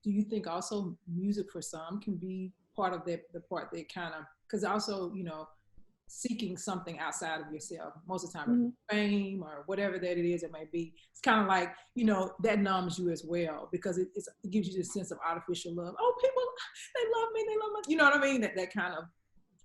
A: Do you think also music for some can be part of that, the part that kind of, because also, you know, seeking something outside of yourself most of the time,
B: Mm-hmm.
A: fame or whatever that it is, it may be, it's kind of like, you know, that numbs you as well, because it gives you this sense of artificial love. Oh, people, they love me, you know what I mean, that kind of.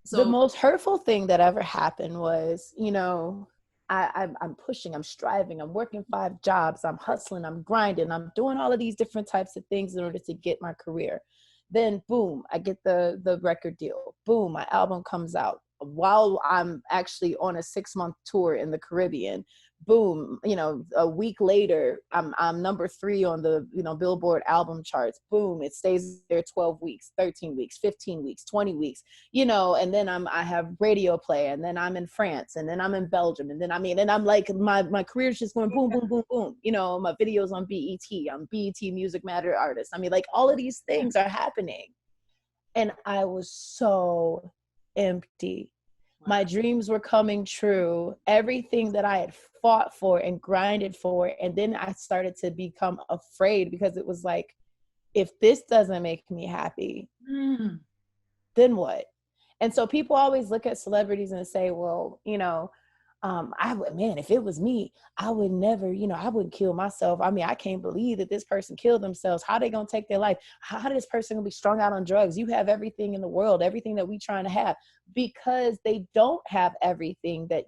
B: The
A: So
B: most hurtful thing that ever happened was, you know, I'm pushing, I'm striving, I'm working 5 jobs, I'm hustling, I'm grinding, I'm doing all of these different types of things in order to get my career. Then boom, I get the record deal. Boom, my album comes out while I'm actually on a 6-month tour in the Caribbean. Boom, you know, a week later, I'm number 3 on the, you know, Billboard album charts. Boom, it stays there 12 weeks, 13 weeks, 15 weeks, 20 weeks, you know, and then I have radio play, and then I'm in France, and then I'm in Belgium, and then and I'm like, my career's just going boom, boom, boom, boom. You know, my videos on BET, I'm BET Music Matter artist. I mean, like, all of these things are happening, and I was so empty. My dreams were coming true. Everything that I had fought for and grinded for, and then I started to become afraid, because it was like, if this doesn't make me happy, then what? And so people always look at celebrities and say, well, you know, man, if it was me, I would never, you know, I wouldn't kill myself. I mean, I can't believe that this person killed themselves. How they gonna take their life? How this person gonna be strung out on drugs? You have everything in the world, everything that we trying to have, because they don't have everything that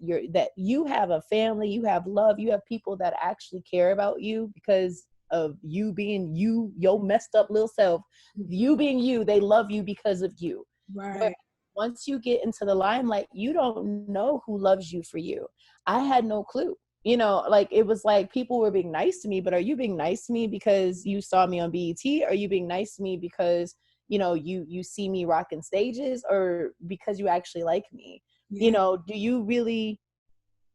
B: you have a family, you have love, you have people that actually care about you because of you being you, your messed up little self, you being you, they love you because of you.
A: right.
B: But once you get into the limelight, you don't know who loves you for you. I had no clue. You know, like, it was like people were being nice to me, but are you being nice to me because you saw me on BET? Are you being nice to me because, you know, you see me rocking stages, or because you actually like me?
A: Yeah.
B: You know, do you really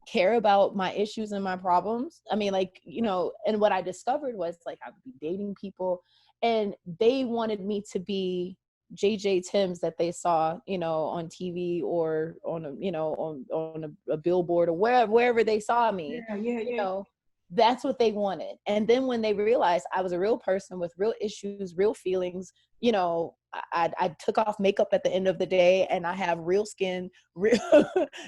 B: care about my issues and my problems? I mean, like, you know, and what I discovered was, like, I would be dating people and they wanted me to be JJ Thames that they saw, you know, on TV or on a, you know, on a billboard or wherever they saw me, you know, that's what they wanted. And then when they realized I was a real person with real issues, real feelings, you know, I took off makeup at the end of the day, and I have real skin, real,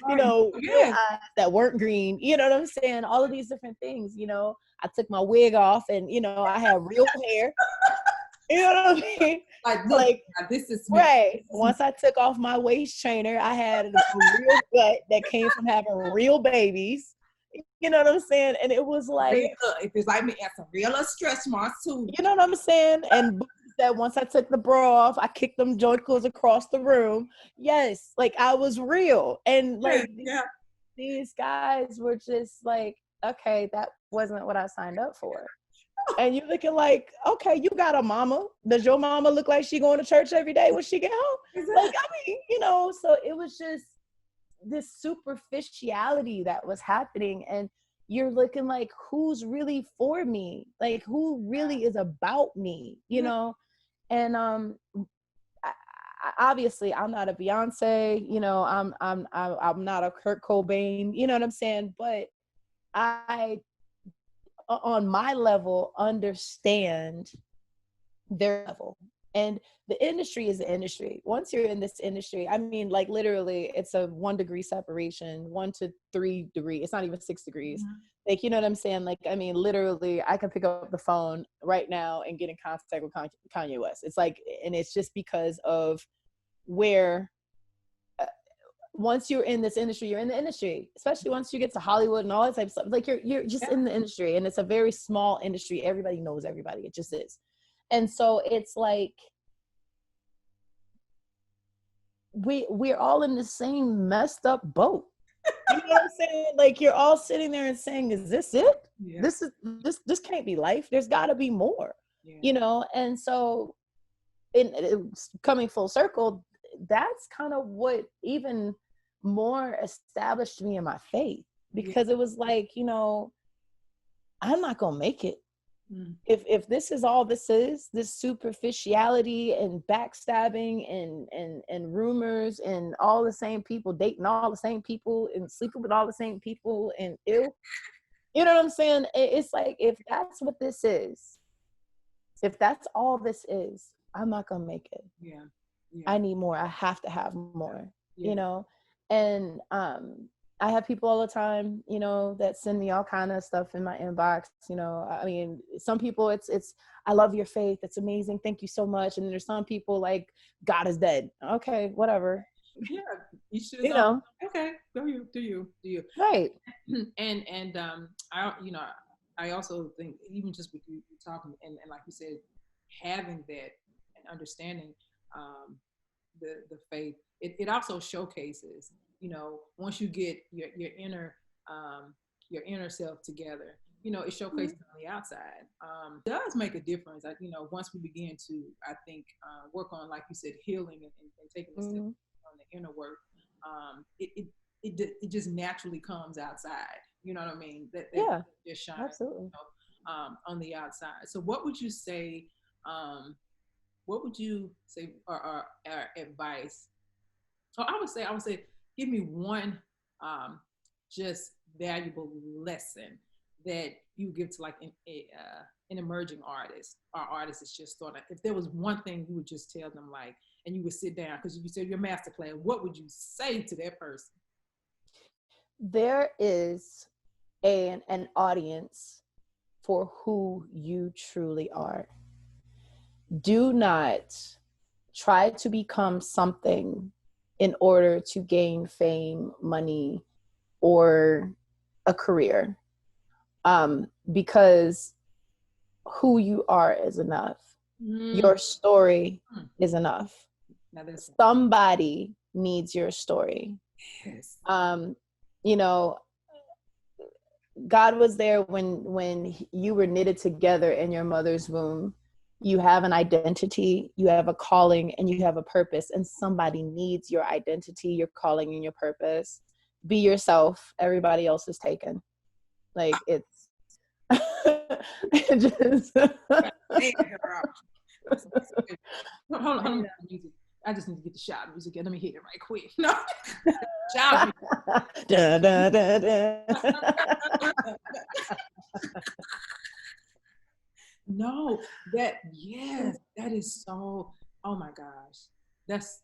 B: you know, real eyes that weren't green. You know what I'm saying? All of these different things, you know, I took my wig off, and, you know, I have real hair. You know what I mean?
A: Like, look,
B: like,
A: this is
B: right. Once I took off my waist trainer, I had a real gut that came from having real babies. You know what I'm saying? And it was like,
A: if it's like me, some real stretch marks too.
B: you know what I'm saying? And that once I took the bra off, I kicked them joint across the room. Yes, like, I was real. And like, these guys were just like, okay, that wasn't what I signed up for. And you're looking like, okay, you got a mama. Does your mama look like she going to church every day when she get home? Like, I mean, you know, so it was just this superficiality that was happening. And you're looking like, who's really for me? Like, who really is about me, you know? And obviously I'm not a Beyonce, you know, I'm not a Kurt Cobain, you know what I'm saying? But I, on my level, understand their level. And the industry is the industry. Once you're in this industry, I mean, like, literally, it's a 1 degree separation, 1 to 3 degrees. It's not even 6 degrees. Like, you know what I'm saying? Like, I mean, literally, I can pick up the phone right now and get in contact with Kanye West. It's like, and it's just because of where, once you're in this industry, you're in the industry, especially once you get to Hollywood and all that type of stuff. Like, you're just in the industry, and it's a very small industry. Everybody knows everybody. It just is. And so it's like, we're all in the same messed up boat. You know what I'm saying? Like, you're all sitting there and saying, is this it?
A: Yeah.
B: This can't be life. There's got to be more,
A: Yeah.
B: you know? And so coming full circle, that's kind of what even more established me in my faith, because it was like, you know, I'm not going to make it. If this is all this is, this superficiality and backstabbing and rumors and all the same people dating all the same people and sleeping with all the same people and you know what I'm saying? It's like, if that's what this is, if that's all this is, I'm not gonna make it.
A: Yeah.
B: I need more. I have to have more, you know? And I have people all the time, you know, that send me all kind of stuff in my inbox. You know, I mean, some people it's I love your faith. It's amazing. Thank you so much. And there's some people like, God is dead. Okay, whatever.
A: Yeah, you should.
B: You know.
A: Okay, do you?
B: Right.
A: And I, you know, I also think even just with you talking and like you said, having that and understanding the faith, it also showcases, you know, once you get your inner self together, you know, it showcases on the outside. It does make a difference. You know, once we begin to, I think, work on, like you said, healing and taking the step on the inner work, it just naturally comes outside. You know what I mean? That just shines,
B: absolutely.
A: You know, on the outside. So what would you say? What would you say are advice? So I would say, give me one just valuable lesson that you give to like an emerging artist or artist that's just starting. If there was one thing you would just tell them, like, and you would sit down, because you said your master class, what would you say to that person?
B: There is an audience for who you truly are. Do not try to become something in order to gain fame, money, or a career. Because who you are is enough. Your story is enough. Somebody needs your story.
A: Yes.
B: You know, God was there when you were knitted together in your mother's womb. You have an identity, you have a calling, and you have a purpose, and somebody needs your identity, your calling, and your purpose. Be yourself. Everybody else is taken. Like, it's just
A: hold on. I just need to get the shout music. Let me hit it right quick. No. Shout
B: da, da, da, da.
A: No, that is so, oh my gosh. That's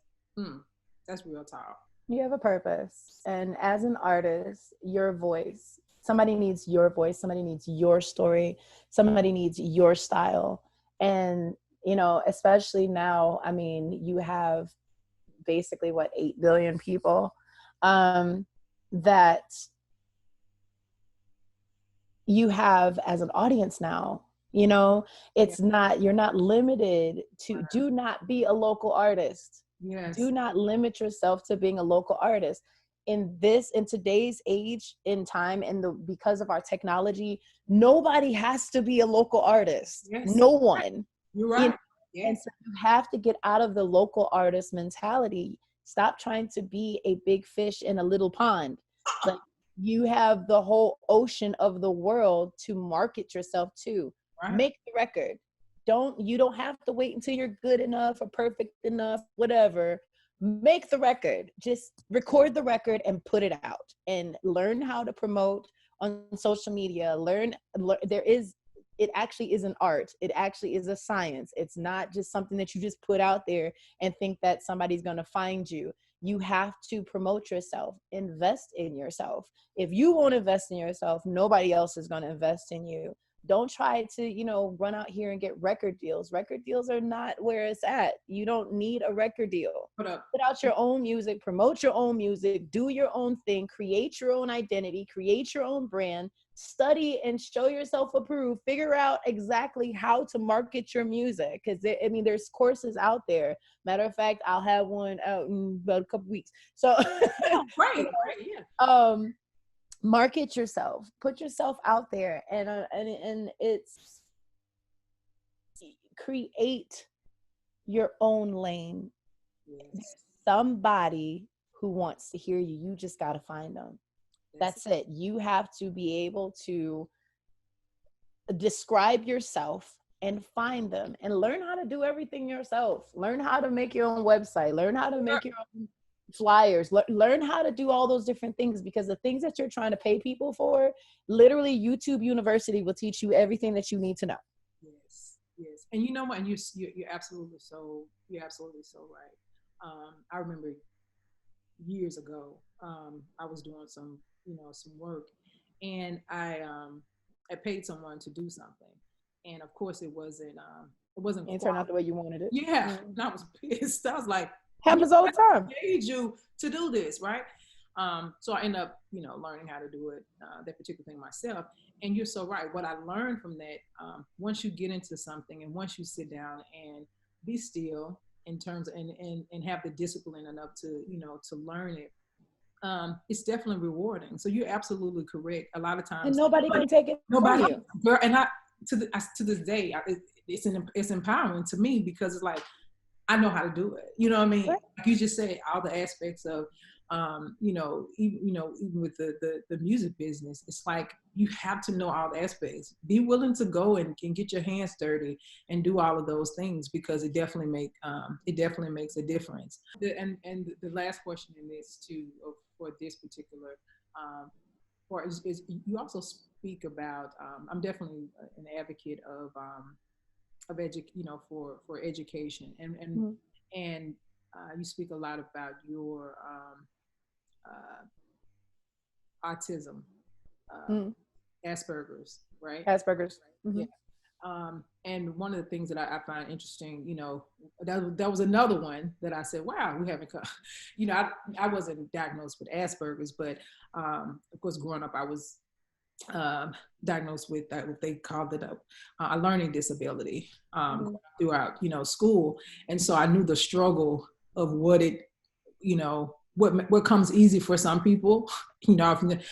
A: real talk.
B: You have a purpose. And as an artist, your voice, somebody needs your voice, somebody needs your story, somebody needs your style. And, you know, especially now, I mean, you have basically 8 billion people that you have as an audience now. You know, it's not, you're not limited to, do not be a local artist.
A: Yes.
B: Do not limit yourself to being a local artist. In today's age, in time, and because of our technology, nobody has to be a local artist.
A: Yes.
B: No one.
A: You're right.
B: Yes. And so you have to get out of the local artist mentality. Stop trying to be a big fish in a little pond. Like, you have the whole ocean of the world to market yourself to. Right. Make the record. You don't have to wait until you're good enough or perfect enough, whatever. Make the record. Just record the record and put it out, and learn how to promote on social media. It actually is an art. It actually is a science. It's not just something that you just put out there and think that somebody's going to find you. You have to promote yourself, invest in yourself. If you won't invest in yourself, nobody else is going to invest in you. Don't try to, you know, run out here and get record deals. Record deals are not where it's at. You don't need a record deal. Put out your own music, promote your own music, do your own thing, create your own identity, create your own brand, study and show yourself approved, figure out exactly how to market your music. Because I mean, there's courses out there. Matter of fact, I'll have one out in about a couple weeks. So
A: right, yeah.
B: Market yourself, put yourself out there, and it's create your own lane. Yes. Somebody who wants to hear you. You just got to find them. That's it. You have to be able to describe yourself and find them, and learn how to do everything yourself. Learn how to make your own website, learn how to make your own flyers, learn how to do all those different things, because the things that you're trying to pay people for, literally YouTube University will teach you everything that you need to know.
A: Yes. And you know what, and you're absolutely so right. I remember years ago, I was doing some work, and I paid someone to do something, and of course it wasn't
B: turned out the way you wanted it.
A: Yeah. And I was pissed. I was like,
B: happens all the time.
A: I paid you to do this, right? So I end up, learning how to do it, that particular thing myself. And you're so right. What I learned from that, once you get into something, and once you sit down and be still in terms of, and have the discipline enough to, to learn it, it's definitely rewarding. So you're absolutely correct. A lot of times,
B: and nobody can take it from you.
A: Girl, and to this day, it's empowering to me, because it's like, I know how to do it. You know what I mean? Right. Like you just said, all the aspects of, even with the music business, it's like you have to know all the aspects. Be willing to go and get your hands dirty and do all of those things, because it definitely makes a difference. And the last question in this too, for this particular part is you also speak about. I'm definitely an advocate of for education, and you speak a lot about your autism, Asperger's, right?
B: Asperger's.
A: Yeah. And one of the things that I find interesting, that was another one that I said, wow, we haven't come. I wasn't diagnosed with Asperger's, but of course, growing up, I was diagnosed with what they called it a learning disability throughout school, and so I knew the struggle of what it what comes easy for some people. There's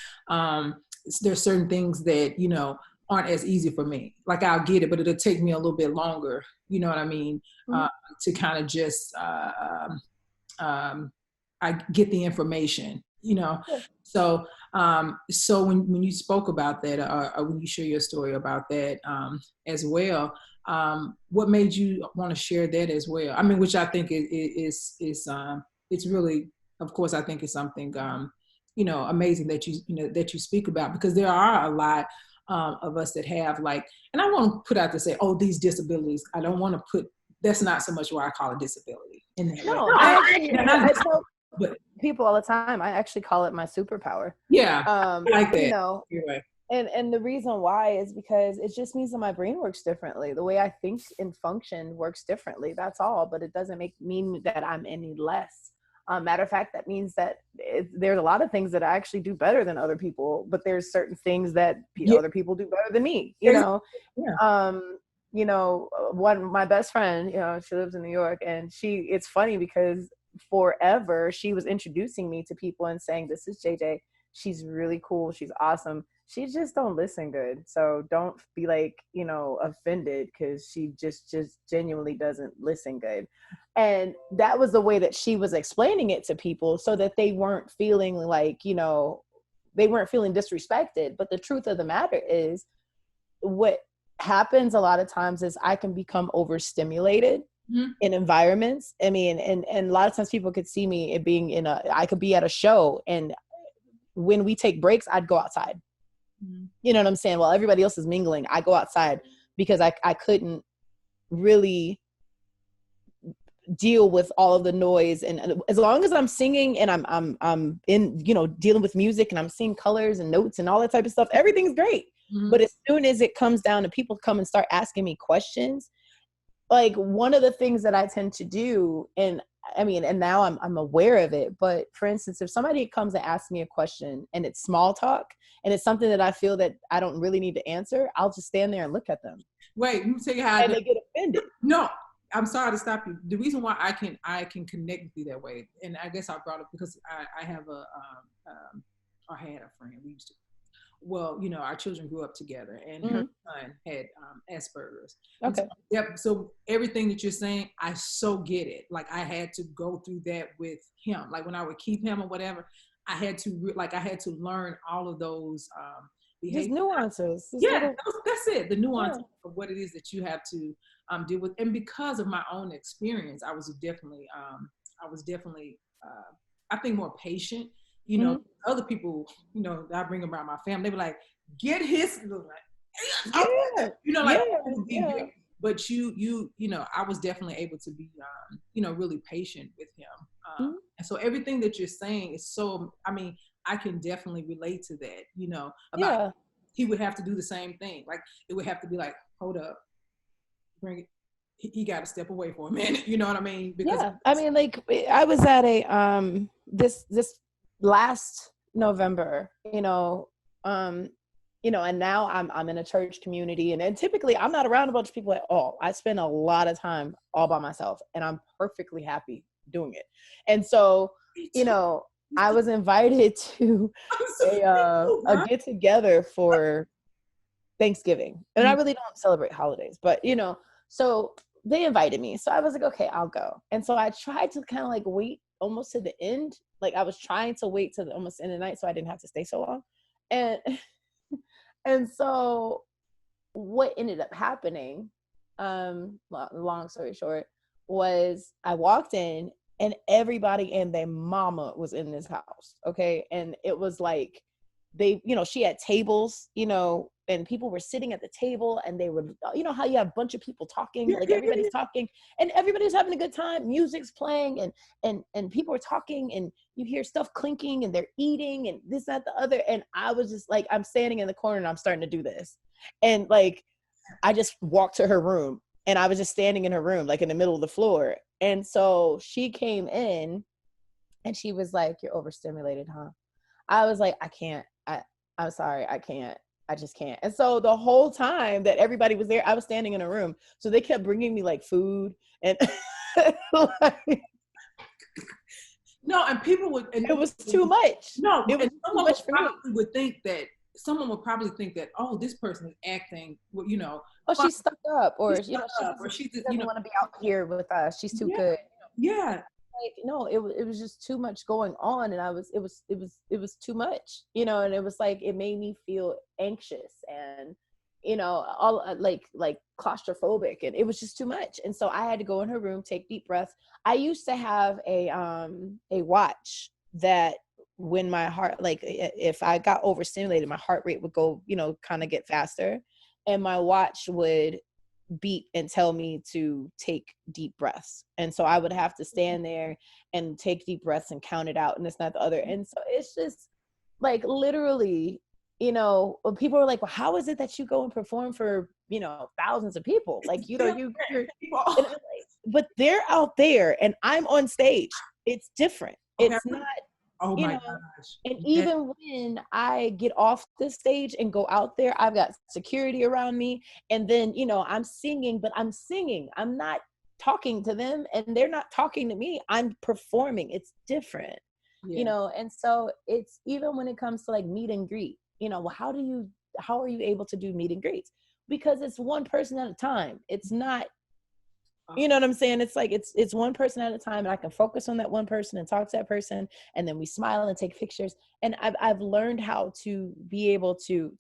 A: certain things that aren't as easy for me. Like, I'll get it, but it'll take me a little bit longer, you know what I mean, to kind of just I get the information, Yeah. So when you spoke about that, or when you share your story about that as well, what made you want to share that as well? I mean, which I think is it's really, of course, I think it's something amazing that that you speak about, because there are a lot of us that have, like, and I want to put out to say, oh, these disabilities. I don't want to put. That's not so much why I call it disability.
B: I tell people all the time, I actually call it my superpower.
A: Yeah, I like that.
B: Anyway. And the reason why is because it just means that my brain works differently. The way I think and function works differently. That's all. But it doesn't mean that I'm any less. Matter of fact, that means that there's a lot of things that I actually do better than other people. But there's certain things that other people do better than me. Yeah. My best friend, she lives in New York, and it's funny because forever she was introducing me to people and saying, this is JJ. She's really cool. She's awesome. She just don't listen good. So don't be offended, because she just genuinely doesn't listen good. And that was the way that she was explaining it to people, so that they weren't feeling like, they weren't feeling disrespected. But the truth of the matter is, what happens a lot of times is I can become overstimulated in environments. I mean, and a lot of times people could see me being I could be at a show, and when we take breaks, I'd go outside. You know what I'm saying? While everybody else is mingling, I go outside, because I couldn't really deal with all of the noise. And as long as I'm singing and I'm in, dealing with music, and I'm seeing colors and notes and all that type of stuff, everything's great. But as soon as it comes down to people come and start asking me questions, like one of the things that I tend to do, and I mean, and now I'm aware of it, but for instance, if somebody comes and asks me a question and it's small talk and it's something that I feel that I don't really need to answer, I'll just stand there and look at them.
A: Wait, let me tell you how.
B: And they get offended.
A: No, I'm sorry to stop you. The reason why I can connect with you that way, and I guess I brought it because I have I had a friend. We used to. Well, you know, our children grew up together, and her son had Asperger's.
B: Okay.
A: So everything that you're saying, I so get it. Like I had to go through that with him. Like when I would keep him or whatever, I had to learn all of those behaviors.
B: Just nuances.
A: That's it. The nuance of what it is that you have to deal with. And because of my own experience, I was definitely I think more patient. You know, other people, you know, I bring around my family, they were like, get his, you know, like, but you know, I was definitely able to be, you know, really patient with him. And so everything that you're saying is so, I mean, I can definitely relate to that, you know, about he would have to do the same thing. Like it would have to be like, hold up, bring it. He got to step away for a minute. You know what I mean? Because
B: I mean, like I was at a, this last November, you know, and now I'm in a church community and typically I'm not around a bunch of people at all. I spend a lot of time all by myself and I'm perfectly happy doing it. And so, you know, I was invited to a get together for Thanksgiving. And I really don't celebrate holidays, but you know, so they invited me. So I was like, okay, I'll go. And so I tried to kind of like wait almost to the end. Like I was trying to wait to almost end of the night so I didn't have to stay so long. And so what ended up happening, long story short, was I walked in and everybody and their mama was in this house. Okay. And it was like they, you know, she had tables, you know, and people were sitting at the table and they were, you know, how you have a bunch of people talking, like everybody's talking and everybody's having a good time. Music's playing and people are talking and you hear stuff clinking and they're eating and this, that, the other. And I was just like, I'm standing in the corner and I'm starting to do this. And like, I just walked to her room and I was just standing in her room, like in the middle of the floor. And so she came in and she was like, you're overstimulated, huh? I was like, I'm sorry, I can't. I just can't. And so the whole time that everybody was there, I was standing in a room. So they kept bringing me like food and like,
A: no, and people would, and
B: it was too much.
A: No,
B: it was too much for me.
A: Someone would probably think that, oh, this person is acting, you know.
B: Oh, she's stuck up, or you know,
A: she
B: doesn't want to be out here with us. She's too good.
A: Yeah.
B: Like, no, it was just too much going on, and it was too much, you know, and it was like it made me feel anxious and, you know, all like claustrophobic, and it was just too much. And so I had to go in her room, take deep breaths. I used to have a watch that when my heart, like if I got overstimulated, my heart rate would go, you know, kind of get faster, and my watch would beep and tell me to take deep breaths. And so I would have to stand there and take deep breaths and count it out and this, not the other. And so it's just like literally, you know, people are like, well, how is it that you go and perform for, you know, thousands of people? Like, you know, but they're out there and I'm on stage. It's different. It's not,
A: oh my gosh.
B: And even when I get off the stage and go out there, I've got security around me. And then, you know, I'm singing, but I'm singing. I'm not talking to them and they're not talking to me. I'm performing. It's different, you know? And so it's even when it comes to like meet and greet, you know, well, how are you able to do meet and greets? Because it's one person at a time. It's not, you know what I'm saying? It's like, it's one person at a time and I can focus on that one person and talk to that person. And then we smile and take pictures. And I've learned how to be able to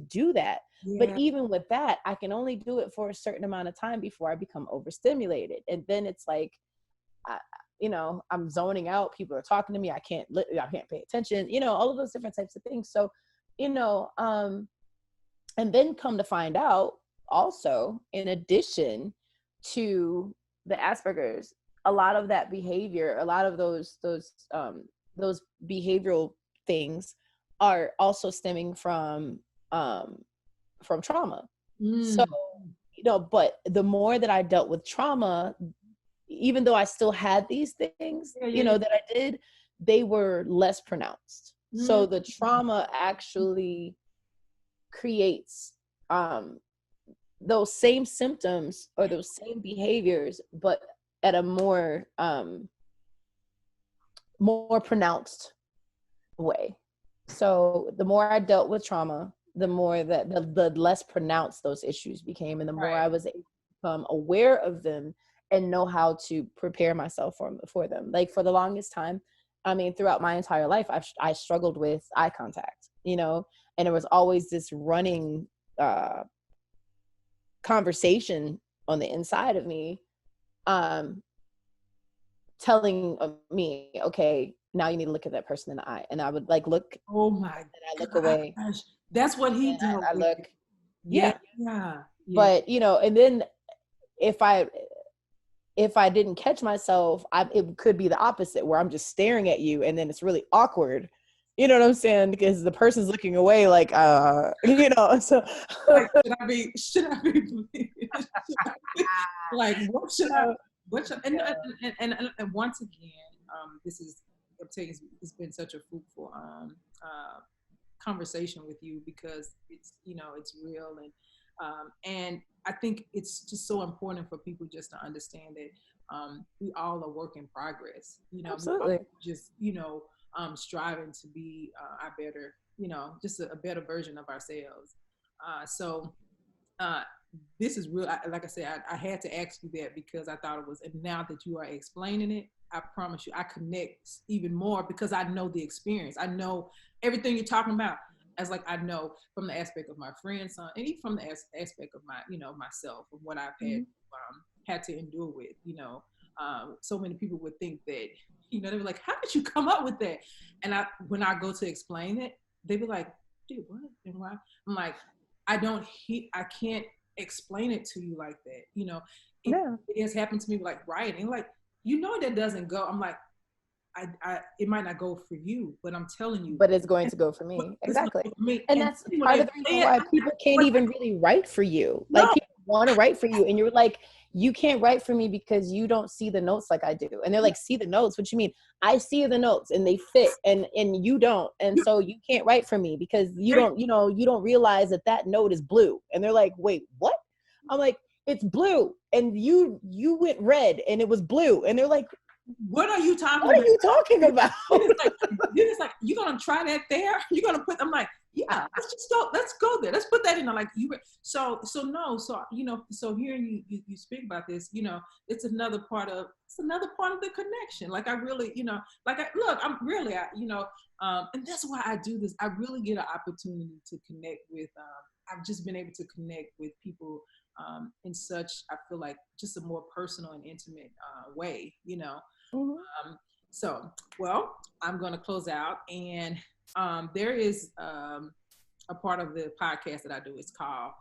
B: do that. Yeah. But even with that, I can only do it for a certain amount of time before I become overstimulated. And then it's like, you know, I'm zoning out. People are talking to me. I can't pay attention, you know, all of those different types of things. So, you know, and then come to find out also, in addition to the Asperger's, a lot of that behavior, a lot of those behavioral things are also stemming from from trauma. So, you know, but the more that I dealt with trauma, even though I still had these things, you know, that I did, they were less pronounced. So the trauma actually creates those same symptoms or those same behaviors, but at a more pronounced way. So the more I dealt with trauma, the more that the less pronounced those issues became, and the more I was able to become aware of them and know how to prepare myself for them. Like for the longest time, I mean, throughout my entire life, I struggled with eye contact, you know, and there was always this running conversation on the inside of me, telling me, okay, now you need to look at that person in the eye. And I would like look.
A: Oh my
B: and I look away.
A: That's what he did.
B: I look.
A: Yeah.
B: But you know, and then if I didn't catch myself, it could be the opposite, where I'm just staring at you, and then it's really awkward. You know what I'm saying? Because the person's looking away, like, you know. So,
A: like, should I be like, what should I? And once again, this is, I'm telling you, it's been such a fruitful conversation with you, because it's, you know, it's real, and I think it's just so important for people just to understand that we all are work in progress. You know,
B: absolutely.
A: Just, you know, striving to be our better, you know, just a better version of ourselves. So this is real. Like I said, I had to ask you that because I thought it was, and now that you are explaining it, I promise you, I connect even more because I know the experience. I know everything you're talking about. As like, I know from the aspect of my friend's son, and even from the aspect of my, you know, myself, of what I've had to endure with, you know. So many people would think that, you know, they were like, how did you come up with that? And when I go to explain it, they be like, dude, what and why? I'm like, I can't explain it to you like that. You know, it has happened to me like writing, like, you know, that doesn't go. I'm like, it might not go for you, but I'm telling you.
B: But it's going to go for me. Exactly. For me. And that's part of the reason why people can't even really write for you. Like, people want to write for you, and you're like, you can't write for me because you don't see the notes like I do. And they're like, see the notes? What you mean? I see the notes and they fit, and you don't. And so you can't write for me because you don't, you know, you don't realize that note is blue. And they're like, wait, what? I'm like, it's blue. And you went red and it was blue. And they're like,
A: what are you talking about?
B: What are you talking about?
A: It's like, you're going to try that there? You're going to put, I'm like, yeah, let's go there. Let's put that in there. Like, so, you know, so hearing you speak about this, you know, it's another part of the connection. Like, I really, you know, like, I'm really, you know, and that's why I do this. I really get an opportunity to connect with, I've just been able to connect with people in such, I feel like, just a more personal and intimate way, you know. So, well, I'm going to close out, and there is a part of the podcast that I do. It's called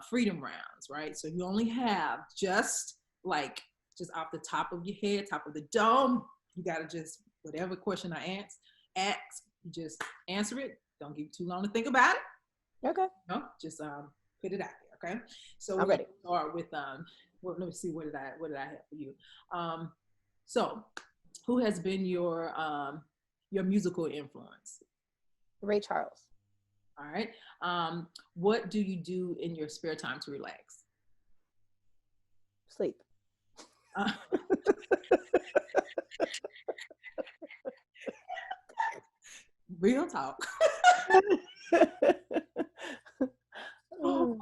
A: Freedom Rounds, right? So you only have just off the top of your head, top of the dome, you got to just, whatever question I ask, you just answer it. Don't give you too long to think about it.
B: Okay.
A: No, just put it out there. Okay. So
B: I'm ready.
A: Start with well, let me see, what did I have for you? So who has been your musical influence?
B: Ray Charles.
A: All right. What do you do in your spare time to relax?
B: Sleep.
A: Real talk. Oh,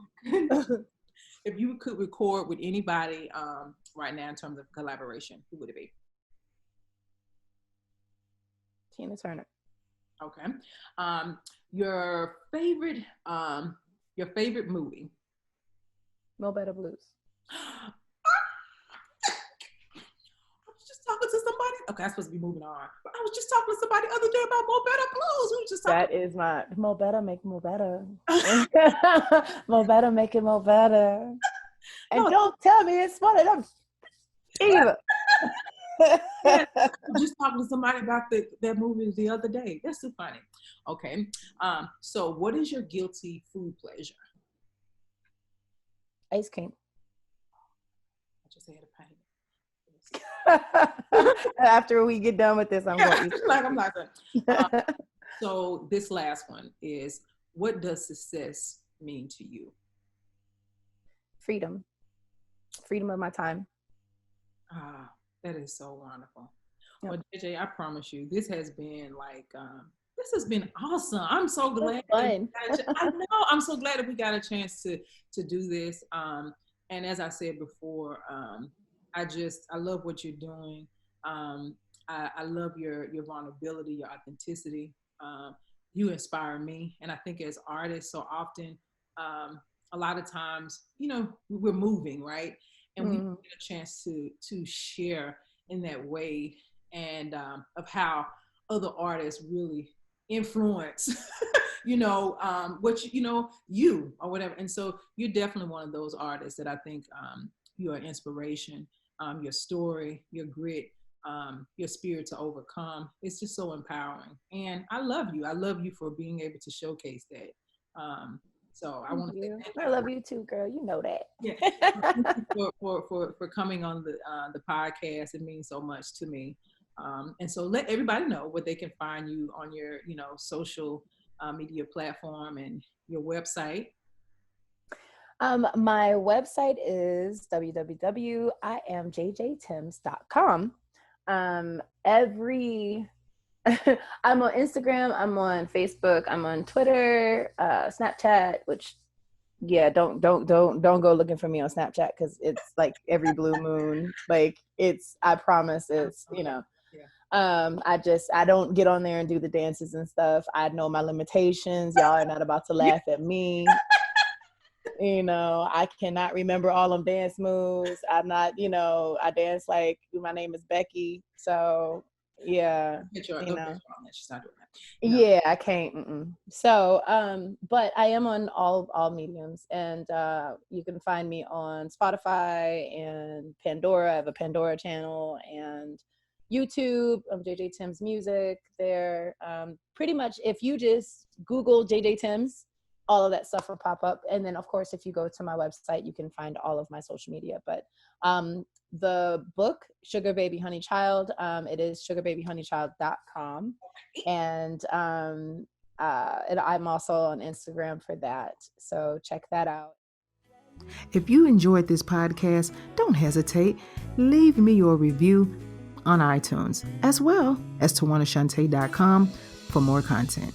A: if you could record with anybody right now in terms of collaboration, who would it be?
B: Tina Turner.
A: Okay. Your favorite movie?
B: Mo Better Blues.
A: I was just talking to somebody. Okay, I'm supposed to be moving on. But I was just talking to somebody the other day about Mo Better Blues. We were just talking.
B: That is my Mo Better, make Mo Better. Mo Better, make it Mo Better. And don't tell me it's one of them either.
A: Yeah, I was just talking to somebody about that movie the other day. That's so funny. Okay. So what is your guilty food pleasure?
B: Ice cream.
A: I just had a pain.
B: After we get done with this, I'm going to eat.
A: I'm not going. So this last one is, what does success mean to you?
B: Freedom of my time.
A: Ah, that is so wonderful.
B: Yep.
A: Well, JJ, I promise you, this has been this has been awesome. I'm so glad.
B: Fun.
A: I know. I'm so glad that we got a chance to do this. And as I said before, I love what you're doing. I love your vulnerability, your authenticity. You inspire me, and I think as artists, so often, a lot of times, we're moving, right? And we get a chance to share in that way, and of how other artists really influence, what you or whatever. And so you're definitely one of those artists that I think you're an inspiration. Your story, your grit, your spirit to overcome. It's just so empowering. And I love you. I love you for being able to showcase that. So I want to thank you.
B: I love you too, girl. You know that.
A: Yeah. for coming on the podcast. It means so much to me. And so let everybody know where they can find you on your, social media platform and your website.
B: My website is www.IamJJThames.com. I'm on Instagram, I'm on Facebook, I'm on Twitter, Snapchat, which don't go looking for me on Snapchat because it's like every blue moon. Like I promise it's, I don't get on there and do the dances and stuff. I know my limitations. Y'all are not about to laugh at me. I cannot remember all them dance moves. I'm not, I dance like my name is Becky. So yeah, yeah, I can't. So, but I am on all mediums, and you can find me on Spotify and Pandora. I have a Pandora channel, and YouTube. JJ Thames Music there. Pretty much, if you just Google JJ Thames, all of that stuff will pop up. And then, of course, if you go to my website, you can find all of my social media. But the book, Sugar Baby Honey Child, it is sugarbabyhoneychild.com. And I'm also on Instagram for that. So check that out.
A: If you enjoyed this podcast, don't hesitate. Leave me your review on iTunes, as well as TawannaShaunte.com for more content.